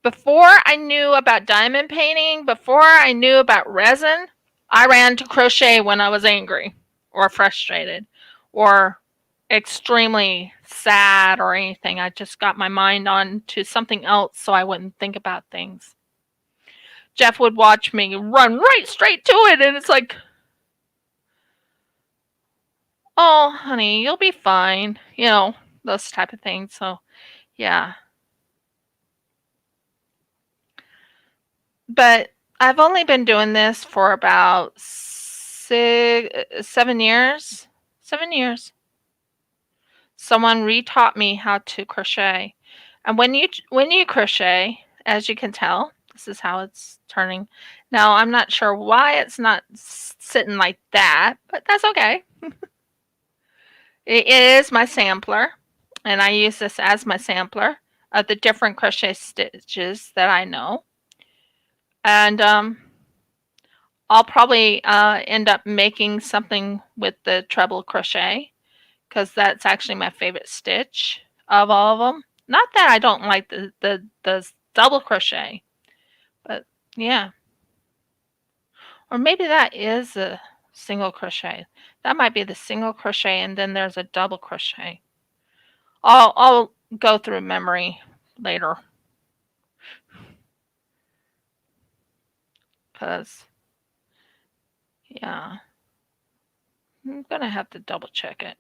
Before I knew about diamond painting, before I knew about resin, I ran to crochet when I was angry or frustrated or extremely sad or anything. I just got my mind on to something else so I wouldn't think about things. Jeff would watch me run right straight to it, and it's like, oh, honey, you'll be fine. You know, those type of things. So, yeah. But I've only been doing this for about 7 years. 7 years. Someone retaught me how to crochet. And when you crochet, as you can tell, this is how it's turning. Now, I'm not sure why it's not sitting like that, but that's okay. It is my sampler, and I use this as my sampler of the different crochet stitches that I know. And I'll probably end up making something with the treble crochet, because that's actually my favorite stitch of all of them. Not that I don't like the double crochet, but yeah. Or maybe that is a single crochet. That might be the single crochet, and then there's a double crochet. I'll go through memory later, because yeah, I'm gonna have to double check it,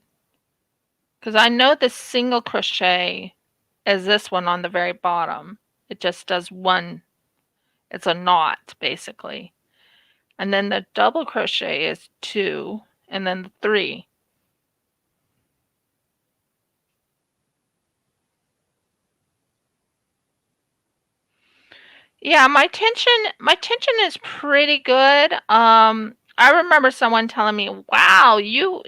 because I know the single crochet is this one on the very bottom. It just does one. It's a knot basically, and then the double crochet is 2, and then the 3. Yeah, my tension is pretty good. I remember someone telling me, "Wow, you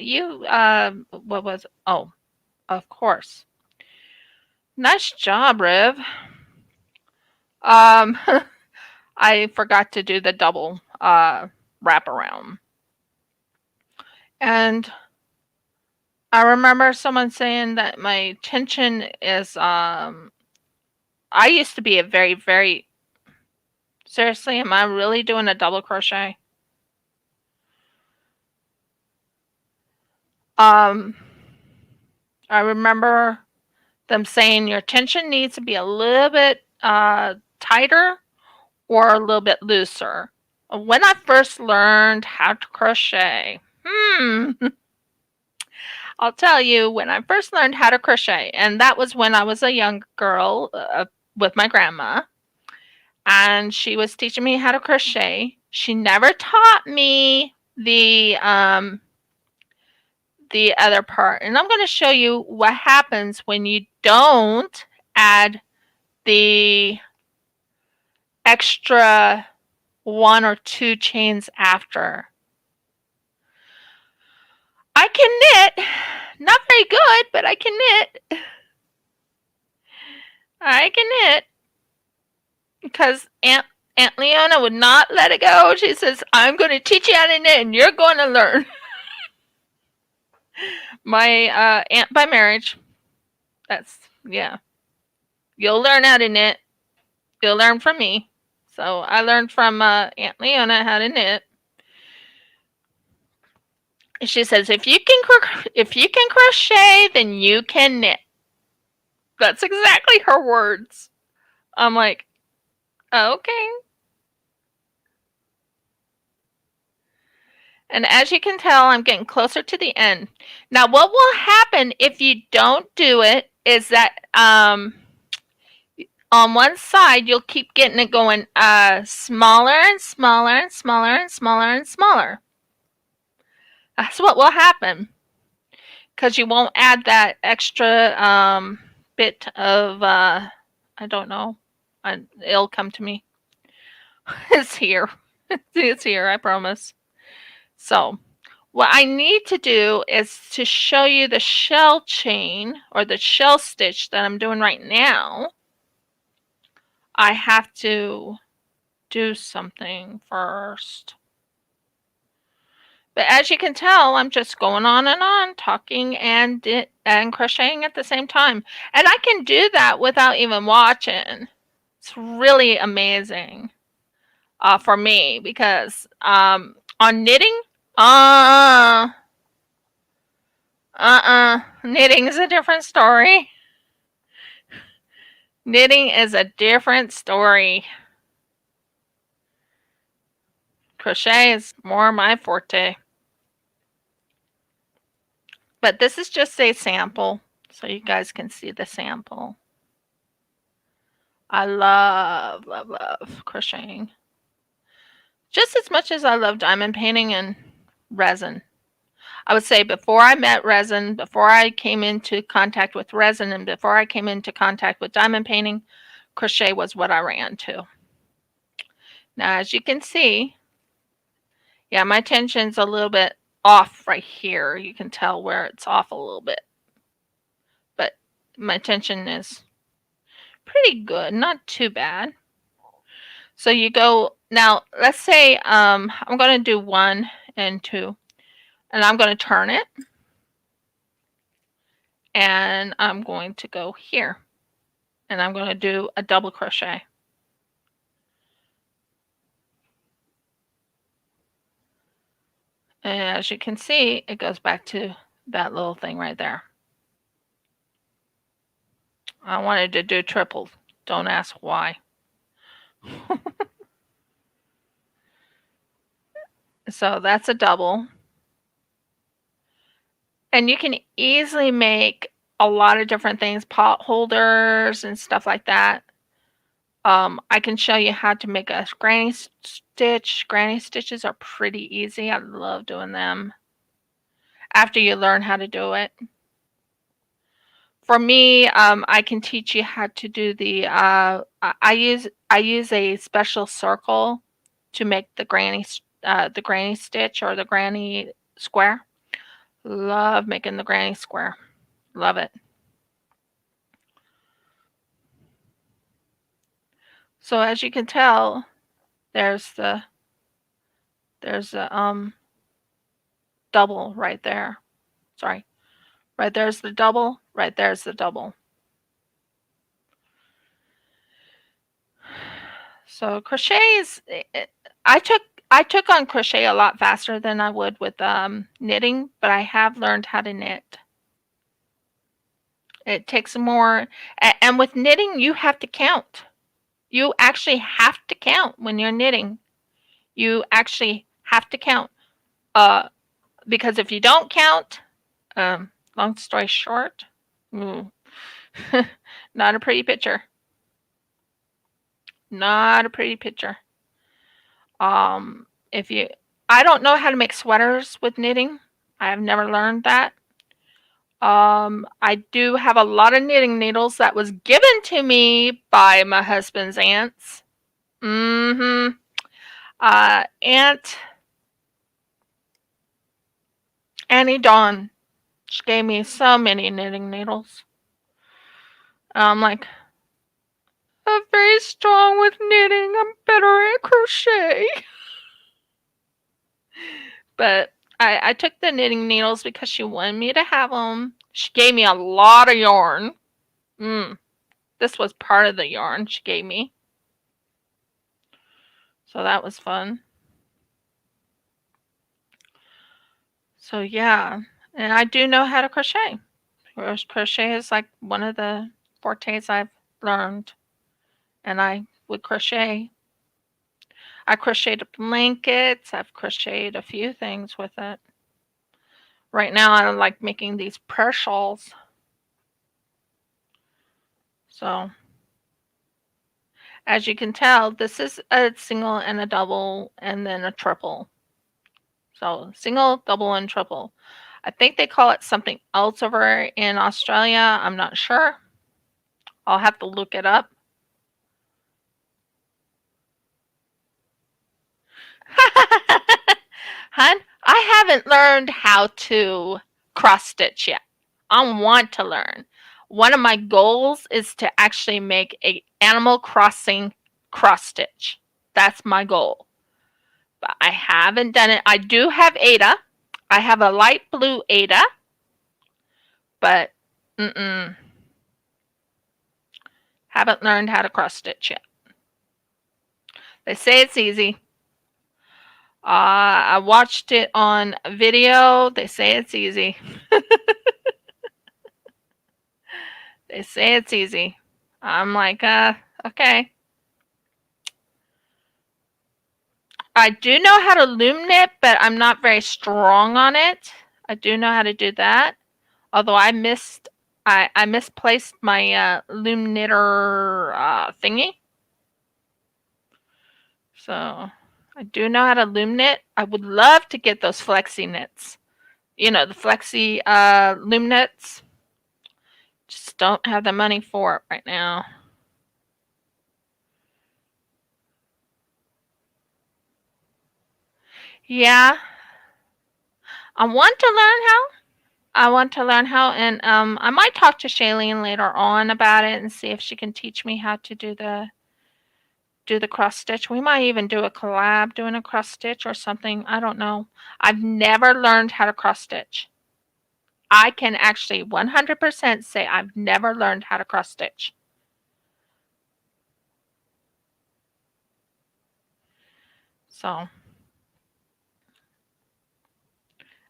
what was oh, of course. Nice job, Riv." Um I forgot to do the double wraparound. And I remember someone saying that my tension is I used to be a very seriously, am I really doing a double crochet? Um I remember them saying your tension needs to be a little bit tighter or a little bit looser. When I first learned how to crochet, I'll tell you, when I first learned how to crochet, and that was when I was a young girl with my grandma, and she was teaching me how to crochet. She never taught me the other part, and I'm going to show you what happens when you don't add the extra 1 or 2 chains after. I can knit, not very good, but I can knit. I can knit, because Aunt Leona would not let it go. She says, "I'm going to teach you how to knit, and you're going to learn." My aunt by marriage. That's, yeah. You'll learn how to knit. You'll learn from me. So I learned from Aunt Leona how to knit. She says, if you can crochet, then you can knit. That's exactly her words. I'm like, okay. And as you can tell, I'm getting closer to the end. Now, what will happen if you don't do it is that on one side, you'll keep getting it going smaller and smaller and smaller and smaller and smaller. That's what will happen, because you won't add that extra bit of I don't know. It'll come to me. It's here. It's here, I promise. So what I need to do is to show you the shell chain or the shell stitch that I'm doing right now. I have to do something first. But as you can tell, I'm just going on and on, talking and crocheting at the same time. And I can do that without even watching. It's really amazing for me because on knitting, knitting is a different story. Knitting is a different story. Crochet is more my forte. But this is just a sample, so you guys can see the sample. I love, love, love crocheting. Just as much as I love diamond painting and resin. I would say before I met resin, before I came into contact with resin, and before I came into contact with diamond painting, crochet was what I ran to. Now, as you can see, yeah, my tension's a little bit off right here. You can tell where it's off a little bit. But my tension is pretty good, not too bad. So you go, now let's say I'm going to do 1 and 2, and I'm going to turn it, and I'm going to go here, and I'm going to do a double crochet. And as you can see, it goes back to that little thing right there. I wanted to do triples. Don't ask why. So that's a double. And you can easily make a lot of different things, pot holders and stuff like that. I can show you how to make a granny stitch. Granny stitches are pretty easy. I love doing them after you learn how to do it. For me, I can teach you how to do the. I use a special circle to make the granny stitch or the granny square. Love making the granny square. Love it. So as you can tell, there's the double right there. Sorry. Right there's the double, right there's the double. So crochet is, I took on crochet a lot faster than I would with knitting, but I have learned how to knit. It takes more, and with knitting you have to count. You actually have to count when you're knitting. You actually have to count, because if you don't count, long story short, not a pretty picture. Not a pretty picture. If you, I don't know how to make sweaters with knitting. I have never learned that. I do have a lot of knitting needles that was given to me by my husband's aunts. Aunt Annie Dawn, she gave me so many knitting needles. I'm like, I'm very strong with knitting. I'm better at crochet. But I took the knitting needles because she wanted me to have them. She gave me a lot of yarn. This was part of the yarn she gave me. So that was fun. So yeah, and I do know how to crochet. Crochet is like one of the fortes I've learned. And I would crochet. I crocheted blankets. I've crocheted a few things with it. Right now I like making these prayer shawls. So as you can tell, this is a single and a double and then a triple. So single, double, and triple. I think they call it something else over in Australia. I'm not sure. I'll have to look it up. Hun, I haven't learned how to cross stitch yet. I want to learn. One of my goals is to actually make a Animal Crossing cross stitch. That's my goal. But I haven't done it. I do have Ada. I have a light blue Ada, but haven't learned how to cross stitch yet. They say it's easy. I watched it on video. They say it's easy. They say it's easy. I'm like, okay. I do know how to loom knit, but I'm not very strong on it. I do know how to do that. Although I misplaced my loom knitter thingy. So I do know how to loom knit. I would love to get those flexi knits. You know, the flexi loom knits. Just don't have the money for it right now. Yeah, I want to learn how. And I might talk to Shailene later on about it and see if she can teach me how to do the cross stitch. We might even do a collab doing a cross stitch or something. I don't know. I've never learned how to cross stitch. I can actually 100% say I've never learned how to cross stitch. So,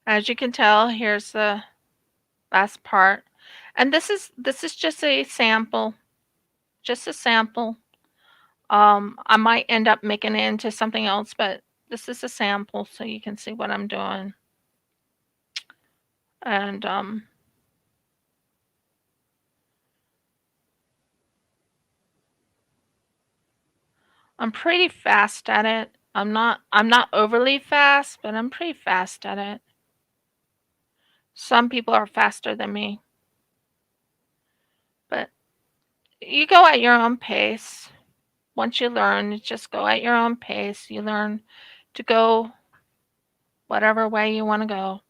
as you can tell, here's the last part. And this is just a sample. Just a sample. I might end up making it into something else, but this is a sample so you can see what I'm doing. And I'm pretty fast at it. I'm not overly fast, but I'm pretty fast at it. Some people are faster than me. But you go at your own pace. Once you learn, you just go at your own pace. You learn to go whatever way you want to go.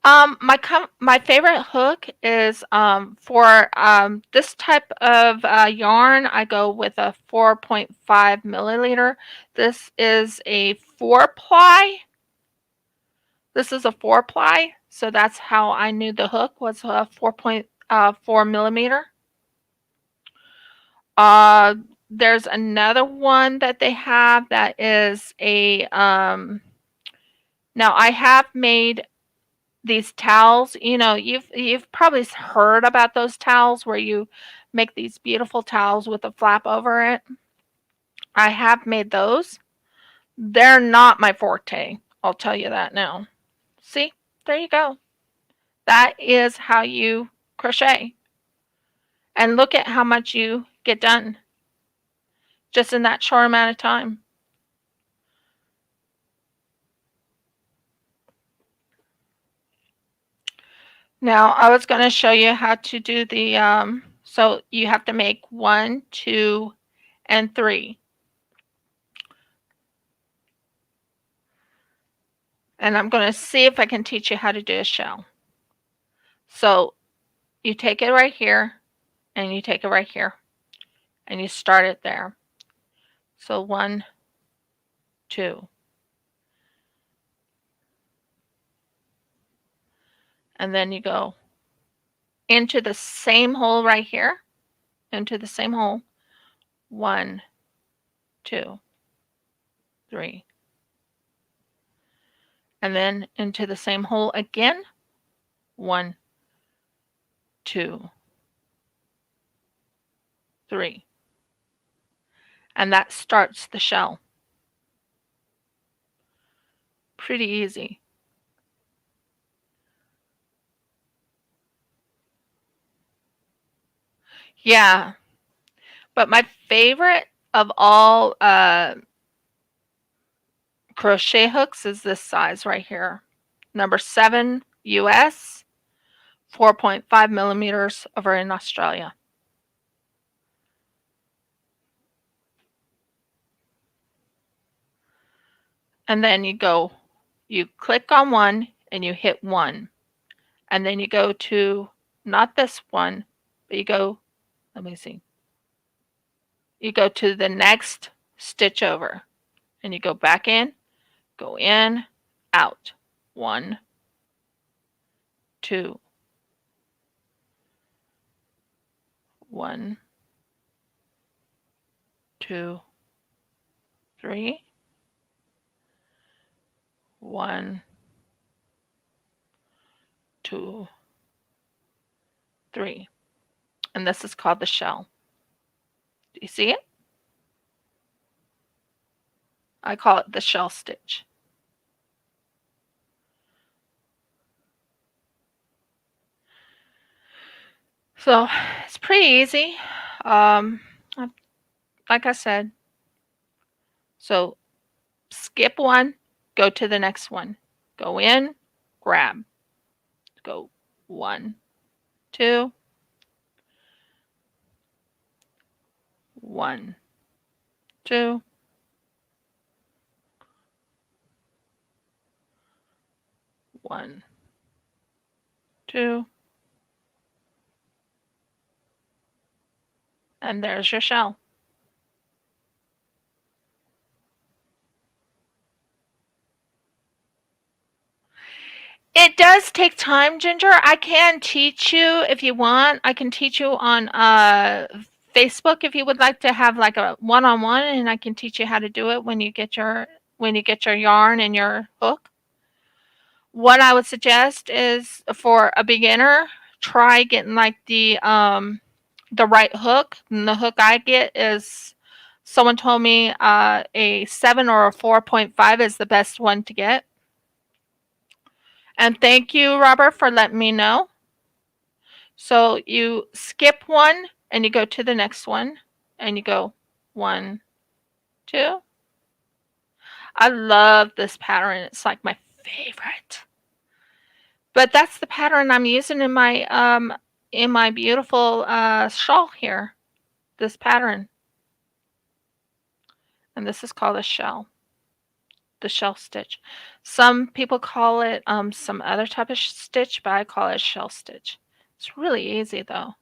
My favorite hook is for this type of yarn. I go with a 4.5 milliliter. This is a 4-ply. This is a 4-ply, so that's how I knew the hook was a 4.4 millimeter. There's another one that they have that is a now I have made these towels. You know, you've probably heard about those towels where you make these beautiful towels with a flap over it. I have made those. They're not my forte. I'll tell you that now. See? There you go. That is how you crochet. And look at how much you get done just in that short amount of time. Now, I was going to show you how to do the, so you have to make 1, 2, and 3. And I'm going to see if I can teach you how to do a shell. So you take it right here, and you take it right here, and you start it there. So 1, 2. And then you go into the same hole right here, into the same hole. 1, 2, 3. And then into the same hole again. 1, 2, 3. And that starts the shell. Pretty easy. Yeah. But my favorite of all crochet hooks is this size right here. Number 7 US, 4.5 millimeters over in Australia. and then you click on one and you hit 1, and then you go to, not this one, but you go, let me see, you go to the next stitch over, and you go back in, go in, out, 1, 2, 1, 2, 3, 1, 2, 3. And this is called the shell. Do you see it? I call it the shell stitch. So it's pretty easy. Like I said, so skip one, go to the next one. Go in, grab. Go 1, 2, 1, 2, 1, 2, and there's your shell. It does take time, Ginger. I can teach you if you want. I can teach you on Facebook if you would like to have like a one-on-one, and I can teach you how to do it when you get your yarn and your hook. What I would suggest is for a beginner, try getting like the right hook. And the hook I get is, someone told me a 7 or a 4.5 is the best one to get. And thank you, Robert, for letting me know. So you skip one and you go to the next one and you go 1, 2. I love this pattern. It's like my favorite. But that's the pattern I'm using in my beautiful shawl here. This pattern. And this is called a shell. The shell stitch. Some people call it some other type of stitch, but I call it shell stitch. It's really easy though.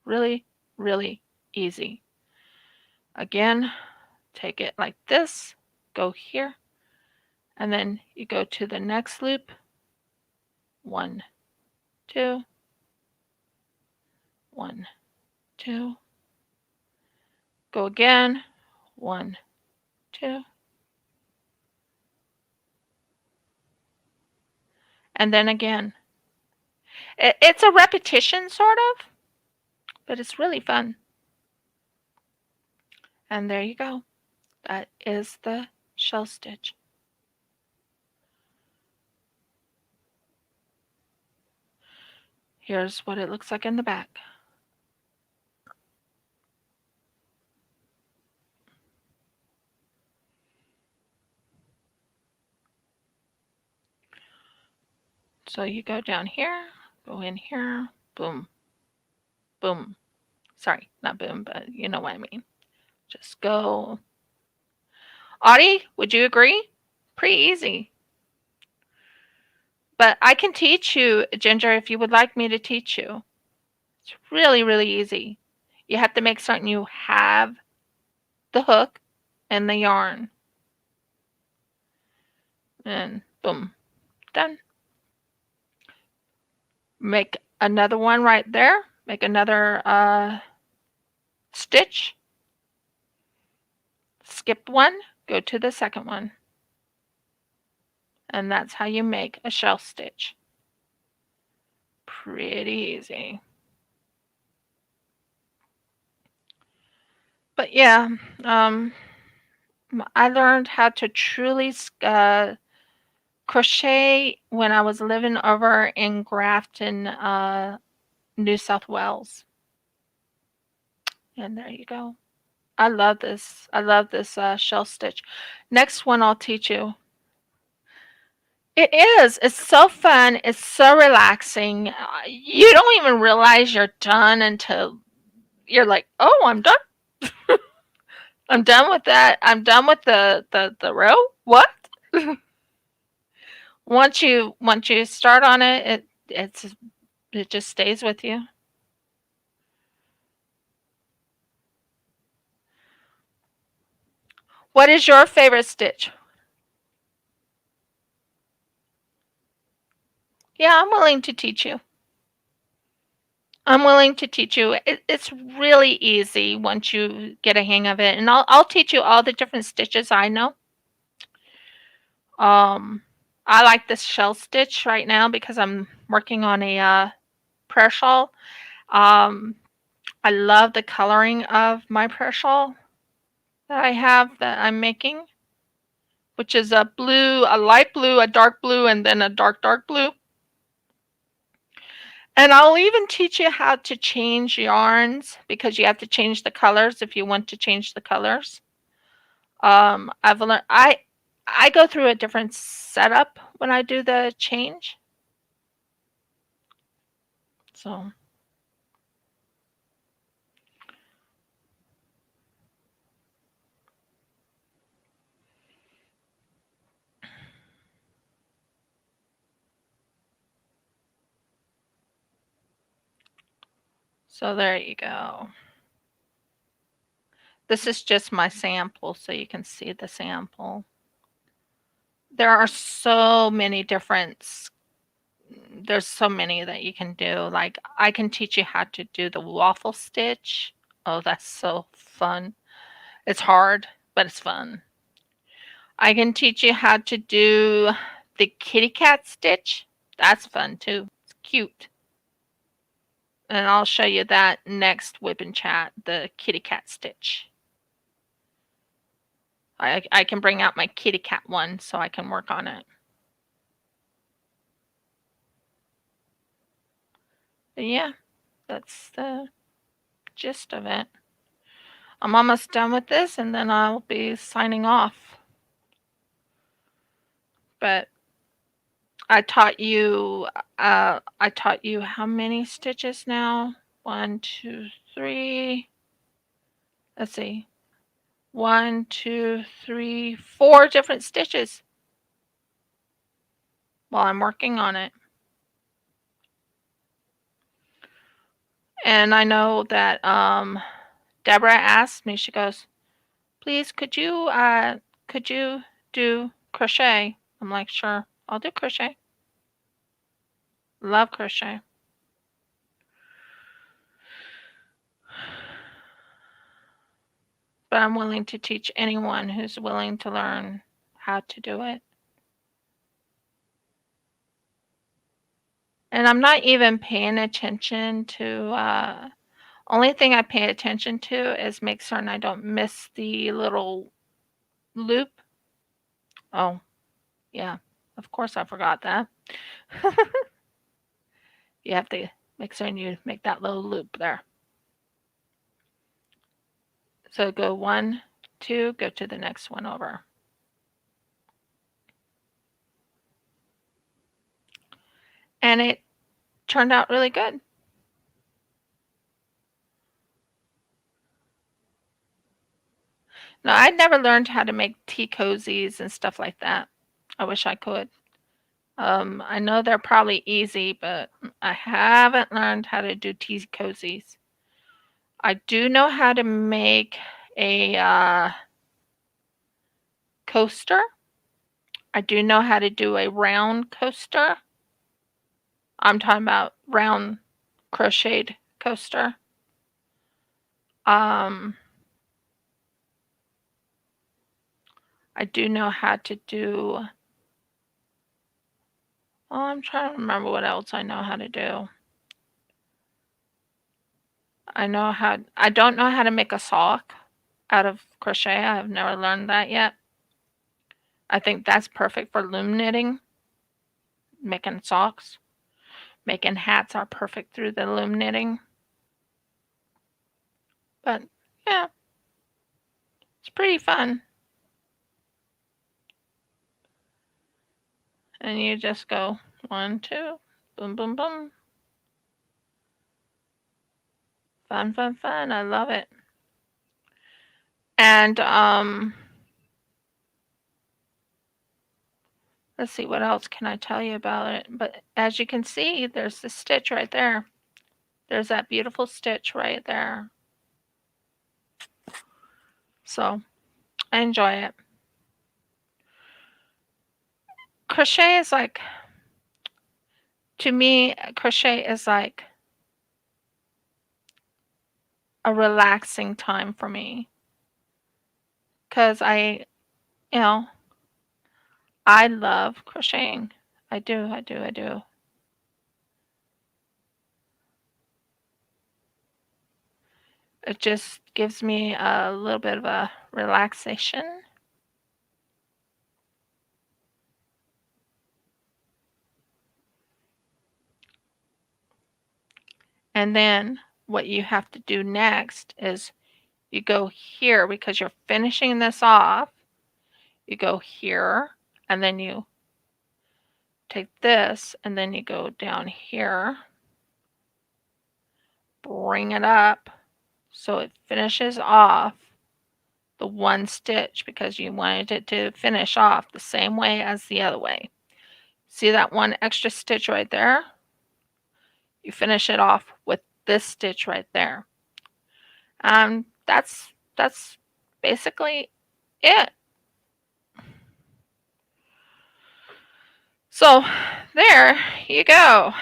Really, really easy. Again, take it like this, go here, and then you go to the next loop. 1, 2, 1, 2. Go again. 1, 2. And then again. It's a repetition, sort of, but it's really fun. And there you go. That is the shell stitch. Here's what it looks like in the back. So you go down here, go in here, boom, boom. Sorry, not boom, but you know what I mean. Just go. Audie, would you agree? Pretty easy. But I can teach you, Ginger, if you would like me to teach you. It's really, really easy. You have to make certain you have the hook and the yarn. And boom, done. Make another one right there. Make another stitch. Skip one, go to the second one. And that's how you make a shell stitch. Pretty easy. But yeah, I learned how to truly crochet when I was living over in Grafton, New South Wales. And there you go. I love this. I love this shell stitch. Next one I'll teach you. It is. It's so fun. It's so relaxing. You don't even realize you're done until you're like, oh, I'm done. I'm done with that. I'm done with the row. What? Once you start on it, it just stays with you. What is your favorite stitch? Yeah, I'm willing to teach you. I'm willing to teach you. It's really easy once you get a hang of it, and I'll teach you all the different stitches I know. Um, I like this shell stitch right now because I'm working on a prayer shawl. Um, I love the coloring of my prayer shawl that I have that I'm making, which is a blue, a light blue, a dark blue, and then a dark, dark blue. And I'll even teach you how to change yarns because you have to change the colors if you want to change the colors. I've learned I go through a different setup when I do the change. So so there you go. This is just my sample so you can see the sample. There are so many different there's so many that you can do. Like I can teach you how to do the waffle stitch. Oh, that's so fun. It's hard, but it's fun. I can teach you how to do the kitty cat stitch. That's fun too. It's cute. And I'll show you that next WIP and Chat, the kitty cat stitch. I can bring out my kitty cat one so I can work on it. But yeah, that's the gist of it. I'm almost done with this and then I'll be signing off. But I taught you how many stitches now? 1, 2, 3. Let's see. 1, 2, 3, 4 different stitches while I'm working on it. And I know that Deborah asked me, she goes, please could you do crochet? I'm like, sure, I'll do crochet. Love crochet. But I'm willing to teach anyone who's willing to learn how to do it. And I'm not even paying attention to only thing I pay attention to is make certain I don't miss the little loop. Oh, yeah. Of course I forgot that. You have to make certain you make that little loop there. So go 1, 2, go to the next one over. And it turned out really good. No, I'd never learned how to make tea cozies and stuff like that. I wish I could. I know they're probably easy, but I haven't learned how to do tea cozies. I do know how to make a coaster. I do know how to do a round coaster. I'm talking about round crocheted coaster. I do know how to do. Oh, I'm trying to remember what else I know how to do. I don't know how to make a sock out of crochet. I have never learned that yet. I think that's perfect for loom knitting, making socks. Making hats are perfect through the loom knitting. But yeah, it's pretty fun. And you just go 1, 2, boom, boom, boom. Fun, fun, fun. I love it. And let's see, what else can I tell you about it? But as you can see, there's the stitch right there. There's that beautiful stitch right there. So I enjoy it. Crochet is like, to me, crochet is like a relaxing time for me. Because you know, I love crocheting. I do, I do, I do. It just gives me a little bit of a relaxation. And then what you have to do next is you go here because you're finishing this off. You go here and then you take this and then you go down here, bring it up so it finishes off the one stitch because you wanted it to finish off the same way as the other way. See that one extra stitch right there? You finish it off with this stitch right there. That's basically it. So there you go.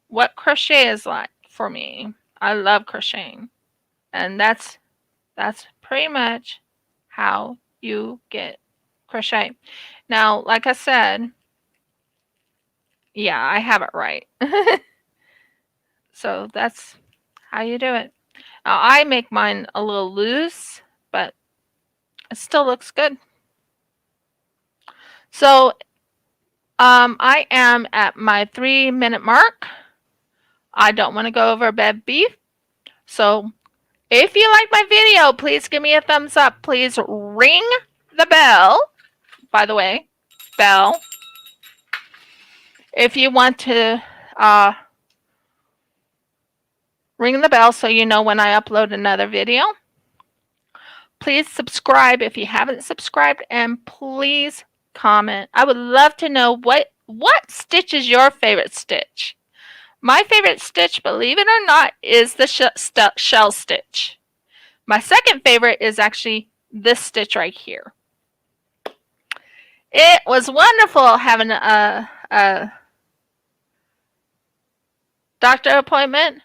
What crochet is like for me. I love crocheting. And that's pretty much how you get crochet. Now, like I said, yeah, I have it right. So that's how you do it. Now, I make mine a little loose, but it still looks good. So I am at my 3-minute mark. I don't want to go over bed beef. So if you like my video, please give me a thumbs up. Please ring the bell. By the way, bell. If you want to ring the bell so you know when I upload another video. Please subscribe if you haven't subscribed, and please comment. I would love to know what stitch is your favorite stitch. My favorite stitch, believe it or not, is the shell stitch. My second favorite is actually this stitch right here. It was wonderful having a doctor appointment.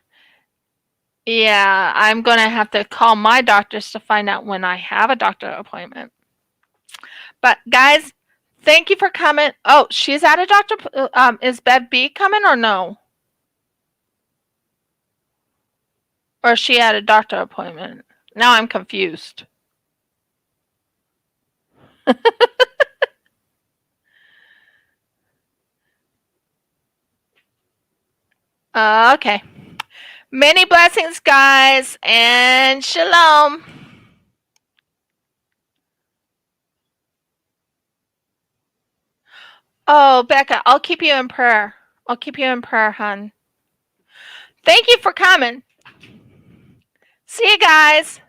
Yeah, I'm going to have to call my doctors to find out when I have a doctor appointment. But guys, thank you for coming. Oh, she's at a doctor. Is Bev B coming or no? Or is she at a doctor appointment? Now I'm confused. Okay. Many blessings, guys, and shalom. Oh, Becca, I'll keep you in prayer. I'll keep you in prayer, hon. Thank you for coming. See you guys.